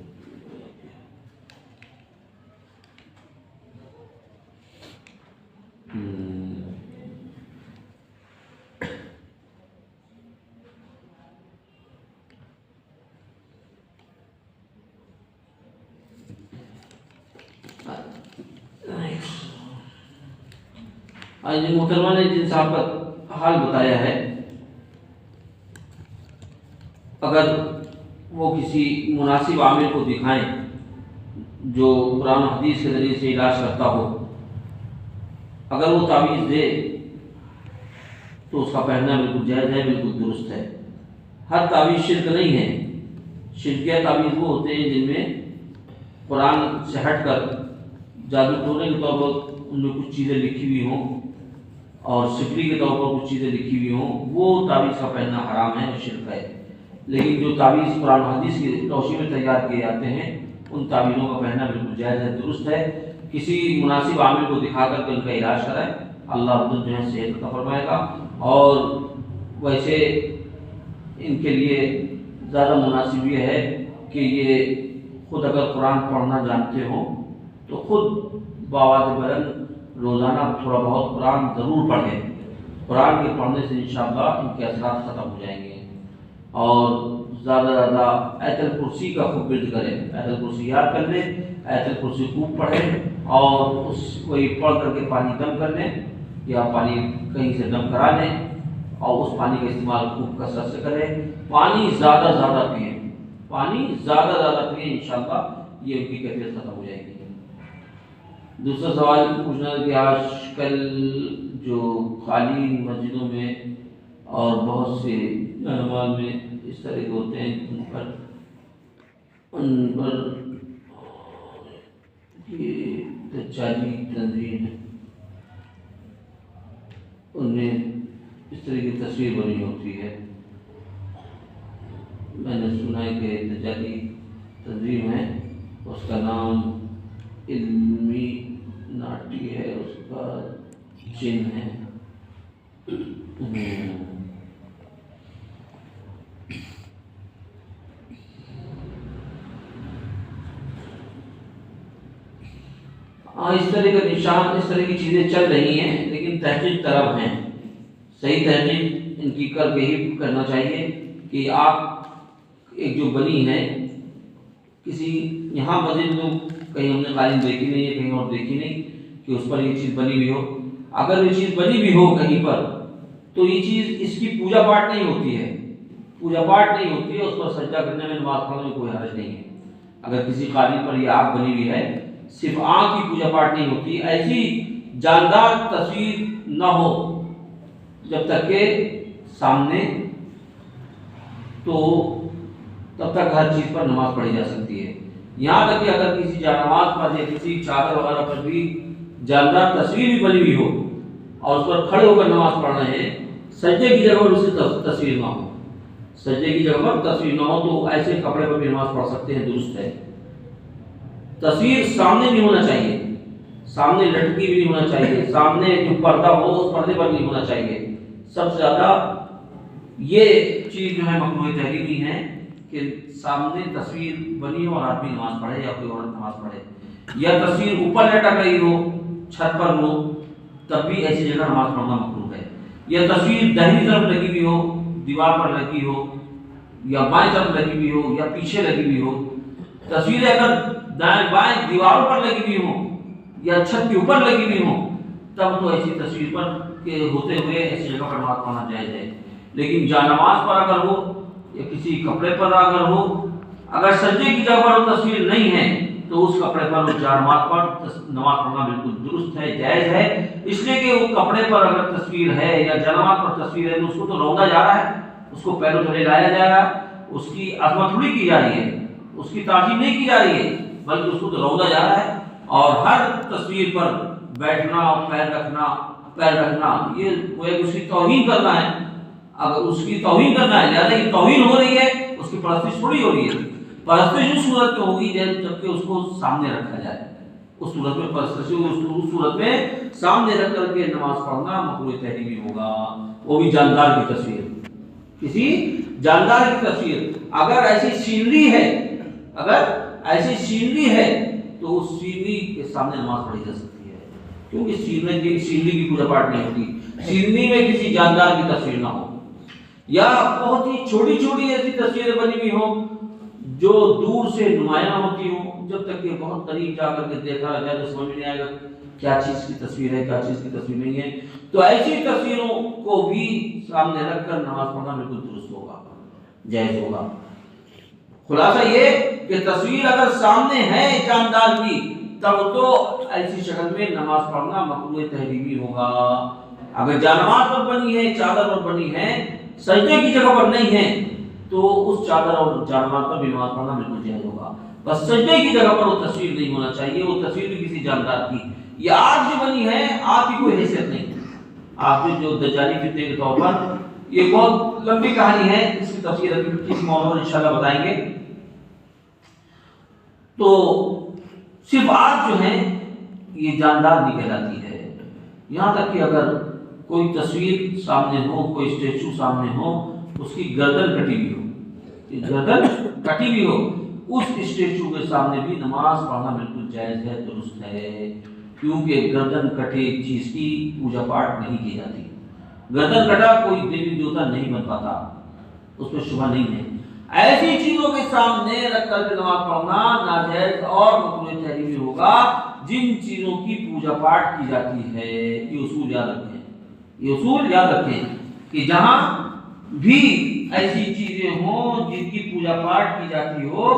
آج محترمہ نے جن صاحب کا حال بتایا ہے، اگر وہ کسی مناسب عامل کو دکھائیں جو قرآن و حدیث کے ذریعے سے علاج کرتا ہو، اگر وہ تعویذ دے تو اس کا پہننا بالکل جائز ہے، بالکل درست ہے. ہر تعویذ شرک نہیں ہے. شرکیہ تعویذ وہ ہوتے ہیں جن میں قرآن سے ہٹ کر جادو ٹونے کے طور پر ان میں کچھ چیزیں لکھی ہوئی ہوں اور سفری کے طور پر کچھ چیزیں لکھی ہوئی ہوں، وہ تعویذ کا پہننا حرام ہے اور شرک ہے. لیکن جو تعویذ قرآن و حدیث کی روشنی میں تیار کیے جاتے ہیں ان تعویذوں کا پہننا بالکل جائز ہے، درست ہے. کسی مناسب عامل کو دکھا کر کے ان کا علاج کرائے، اللہ رب جو ہے صحت عطا فرمائے گا. اور ویسے ان کے لیے زیادہ مناسب یہ ہے کہ یہ خود اگر قرآن پڑھنا جانتے ہوں تو خود بآواز بلند روزانہ تھوڑا بہت قرآن ضرور پڑھیں. قرآن کے پڑھنے سے انشاءاللہ ان کے اثرات ختم ہو جائیں گے. اور زیادہ زیادہ آیت الکرسی کا خوب ورد کریں، آیت الکرسی یاد کر لیں، آیت الکرسی خوب پڑھیں اور اس کو پڑھ کر کے پانی دم کر لیں یا پانی کہیں سے دم کرا لیں اور اس پانی کا استعمال خوب کثرت سے کریں. پانی زیادہ زیادہ پئیں، پانی زیادہ زیادہ پئیں، انشاءاللہ یہ ان کی کیفیت ختم ہو جائے گی. دوسرا سوال پوچھنا ہے کہ آج کل جو خالی مسجدوں میں اور بہت سے نماز میں اس طرح کے ہوتے ہیں ان پر یہ دجالی تنظیم ہے، ان میں اس طرح کی تصویر بنی ہوتی ہے. میں نے سنا ہے کہ دجالی تنظیم ہے، اس کا نام علمی ناٹی ہے، اس کا جن ہے. اس طرح کا نشان، اس طرح کی چیزیں چل رہی ہیں، لیکن تحقیق طلب ہیں. صحیح تحقیق ان کی کر کے ہی کرنا چاہیے کہ آپ ایک جو بنی ہے کسی یہاں مسجد میں کہیں ہم نے قالین دیکھی نہیں ہے، کہیں اور دیکھی نہیں کہ اس پر یہ چیز بنی ہوئی ہو. اگر یہ چیز بنی بھی ہو کہیں پر تو یہ چیز اس کی پوجا پاٹ نہیں ہوتی ہے، پوجا پاٹ نہیں ہوتی ہے، اس پر سجدہ کرنے میں، نماز پڑھنے میں کوئی حرج نہیں ہے. اگر کسی قالین پر یہ آنکھ بنی ہوئی ہے، صرف آنکھ کی پوجا پاٹ نہیں ہوتی. ایسی جاندار تصویر نہ ہو جب تک کہ سامنے، تو تب تک ہر چیز پر نماز پڑھی جا سکتی ہے. یہاں تک کہ اگر کسی جانماز پر یا کسی چادر وغیرہ پر بھی جاندار تصویر بھی بنی ہوئی ہو اور اس پر کھڑے ہو کر نماز پڑھ رہے ہیں، سجدے کی جگہ پر اسے تصویر نہ ہو، سجدے کی جگہ پر تصویر نہ ہو تو ایسے کپڑے پر بھی نماز پڑھ سکتے ہیں، درست ہے. تصویر سامنے بھی ہونا چاہیے، سامنے لٹکی بھی ہونا چاہیے، سامنے جو پردہ ہو اس پردے پر نہیں ہونا چاہیے. سب سے زیادہ یہ چیز جو ہے ممنوع تحریمی ہے کہ سامنے تصویر بنی ہو اور آدمی نماز پڑھے یا کوئی عورت نماز پڑھے، یا تصویر اوپر لٹک رہی ہو، چھت پر ہو، تب بھی ایسی جگہ نماز پڑھنا مکروہ ہے. یا تصویر دہنی طرف لگی ہوئی ہو، دیوار پر لگی ہو، یا بائیں طرف لگی ہوئی ہو، یا پیچھے لگی ہوئی ہو. تصویریں اگر دائیں بائیں دیواروں پر لگی ہوئی ہوں یا چھت کے اوپر لگی ہوئی ہوں تب تو ایسی تصویر پر کے ہوتے ہوئے ایسی جگہ پر نماز پڑھنا جائز ہے. لیکن جانماز پر اگر ہو یا کسی کپڑے پر اگر ہو، اگر سجدے کی جگہ پر وہ تصویر نہیں ہے تو اس کپڑے پر اور جانماز پر نماز پڑھنا بالکل درست ہے، جائز ہے. اس لیے کہ وہ کپڑے پر اگر تصویر ہے یا جانماز پر تصویر ہے تو اس کو تو روندا جا رہا ہے، اس کو پیروں تلے لایا جا رہا ہے، اس کی عظمت تھوڑی کی جا رہی ہے، اس کی تعظیم نہیں کی جا رہی ہے، بلکہ اس کو تو روندا جا رہا ہے. اور ہر تصویر پر بیٹھنا، پیر رکھنا یہ اس کی توہین کرنا ہے. اگر اس کی توہین کرنا ہے، لہٰذا یہ توہین ہو رہی ہے، اس کی پرستش تھوڑی ہو رہی ہے. پرستش اس صورت میں ہوگی جبکہ اس کو سامنے رکھا جائے، اس صورت میں پرستش اس صورت میں سامنے رکھ کر کے نماز پڑھنا مکروہ تحریمی ہوگا، وہ بھی جاندار کی تصویر، کسی جاندار کی تصویر۔ اگر ایسی سینری ہے، اگر ایسی سینری ہے تو اس سینری کے سامنے نماز پڑھی جا سکتی ہے، کیونکہ سینری کی پوجا پاٹ نہیں ہوتی، سینری میں کسی جاندار کی تصویر نہ ہو، یا بہت ہی چھوٹی چھوٹی ایسی تصویریں بنی ہوئی ہوں جو دور سے نمایاں ہوتی ہوں، جب تک کہ بہت قریب جا کر کے دیکھا جائے تو سمجھ نہیں آئے گا کیا چیز کی تصویر ہے، کیا چیز کی تصویر نہیں ہے۔ تو ایسی تصویروں کو بھی سامنے رکھ کر نماز پڑھنا بالکل درست ہوگا، جائز ہوگا۔ خلاصہ یہ کہ تصویر اگر سامنے ہے جاندار کی تب تو ایسی شکل میں نماز پڑھنا مکروہ تحریمی ہوگا۔ اگر جانماز پر بنی ہے، چادر پر بنی ہے، سجدے کی جگہ پر نہیں ہے تو اس چادر اور جانماز پر بھی نماز پڑھنا بالکل جائز ہوگا، بس سجدے کی جگہ پر وہ تصویر نہیں ہونا چاہیے، وہ تصویر بھی کسی جاندار کی۔ یہ آج جو بنی ہے آپ کی کوئی حیثیت نہیں، آپ جو دجالی فتنے کے طور پر، یہ بہت لمبی کہانی ہے، اس کی تفصیل ابھی کسی موضوع میں انشاءاللہ بتائیں گے۔ تو صرف آج جو ہے یہ جاندار نہیں کہلاتی ہے، یہاں تک کہ اگر کوئی تصویر سامنے ہو، کوئی اسٹیچو سامنے ہو، اس کی گردن کٹی ہوئی ہو، گردن کٹی ہوئی ہو، اس اسٹیچو کے سامنے بھی نماز پڑھنا بالکل جائز ہے، درست ہے، کیونکہ گردن کٹے چیز کی پوجا پاٹ نہیں کی جاتی۔ گردن کٹا کوئی دیوی دیوتا نہیں بن پاتا، اس میں شبہ نہیں ہے۔ ایسی چیزوں کے سامنے رکھ کر کے نماز پڑھنا ناجائز اور مکروہ تحریمی ہوگا جن چیزوں کی پوجا پاٹ کی جاتی ہے۔ یہ اصول یاد رکھیں، یہ اصول یاد رکھیں کہ جہاں بھی ایسی چیزیں ہوں جن کی پوجا پاٹ کی جاتی ہو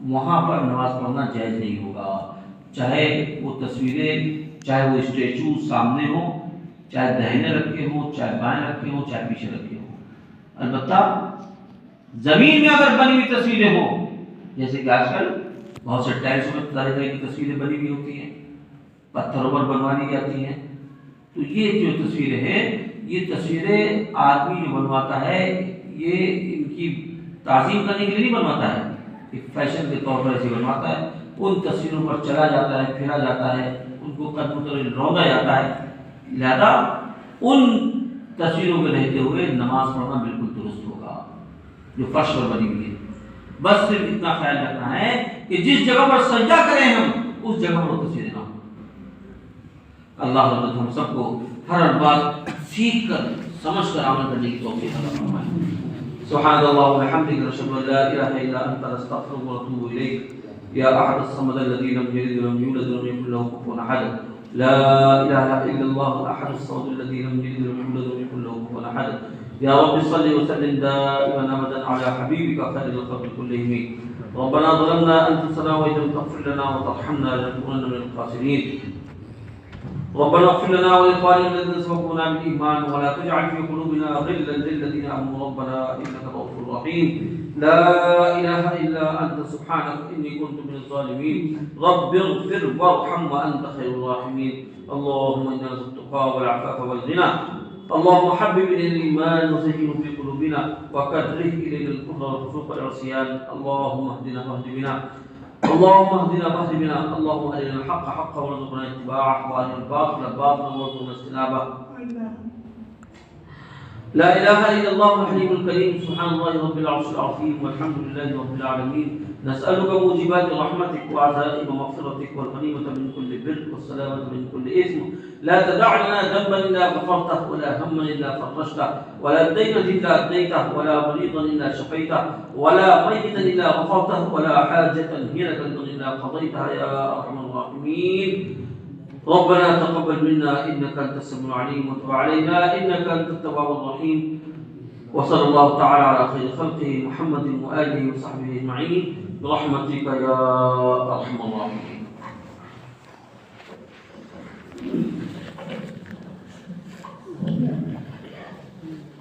وہاں پر نماز پڑھنا جائز نہیں ہوگا، چاہے وہ تصویریں، چاہے وہ اسٹیچو سامنے ہوں، چاہے دہنے رکھے ہوں، چاہے بائیں رکھے ہوں، چاہے پیچھے رکھے ہوں۔ البتہ زمین میں اگر بنی ہوئی تصویریں ہوں، جیسے کہ آج کل بہت سے ٹائلس میں طرح طرح کی تصویریں بنی ہوئی ہوتی ہیں، پتھروں پر بنوا دی جاتی ہیں، تو یہ جو تصویریں ہیں یہ تصویریں آدمی جو بنواتا ہے یہ ان کی تعظیم کرنے کے لیے نہیں بنواتا ہے، ایک فیشن کے طور پر ایسے بنواتا ہے، ان تصویروں پر چلا جاتا ہے، پھرا جاتا ہے، ان کو قدم قدم روندا جاتا ہے، لہذا ان تصویروں میں رہتے ہوئے نماز پڑھنا بالکل درست ہوگا جو فرش پر بنی ہوئی ہے۔ بس صرف اتنا خیال رکھنا ہے کہ جس جگہ پر سجدہ کریں ہم اس جگہ پر تصویریں نہ ہوں۔ اللہ رب ہم سب کو ہر بات سیکھ کر سمجھ کر عمل کرنے کی توفیق عطا فرمائے۔ سبحان اللہ وبحمدہ، اشہد ان لا الہ الا انت، استغفرک واتوب الیک۔ یا احد الصمد الذی لم یلد ولم یولد ولم یکن له کفوا احد، لا الہ الا اللہ الاحد الصمد الذی لم یلد ولم یولد ولم یکن له کفوا احد۔ یا رب صل وسلم دائما ابدا على حبیبک خیر الخلق كلهم۔ ربنا ظلمنا انفسنا وان لم تغفر لنا وترحمنا لنكونن من الخاسرين۔ ربنا اغفر لنا ولإخواننا الذين سبقونا بالإيمان ولا تجعل في قلوبنا غلا للذين آمنوا ربنا إنك رؤوف رحيم۔ لا إله إلا أنت سبحانك إني كنت من الظالمين۔ رب اغفر وارحم وأنت خير الراحمين۔ اللهم إنا نسألك التقى والعفاف والغنى، اللهم حبب إلينا الإيمان وزينه في قلوبنا وكره إلينا الكفر والفسوق والعصيان، اللهم اهدنا واهد بنا، اللهم اهدنا واهد بنا، اللهم ارنا الحق حقا وارزقنا اتباعه وارنا الباطل باطلا وارزقنا اجتنابه۔ لا اله الا الله الحليم الكريم، سبحان الله رب العرش العظيم، والحمد لله رب العالمين۔ نسألك موجبات رحمتك وعزائم مغفرتك والغنيمة من كل بر والسلامة من كل إثم، لا تدع لنا ذنبا إلا غفرته ولا هما إلا فرجته ولا دينا إلا أديته ولا مريضا إلا شفيته ولا ميتا إلا غفرته ولا حاجة هي لك إلا قضيتها يا أرحم الراحمين۔ ربنا تقبل منا إنك أنت السميع العليم وتب علينا إنك أنت التواب الرحيم، وصلى الله تعالى على خير خلقه محمد وآله وصحبه أجمعين برحمتك يا أرحم الراحمين۔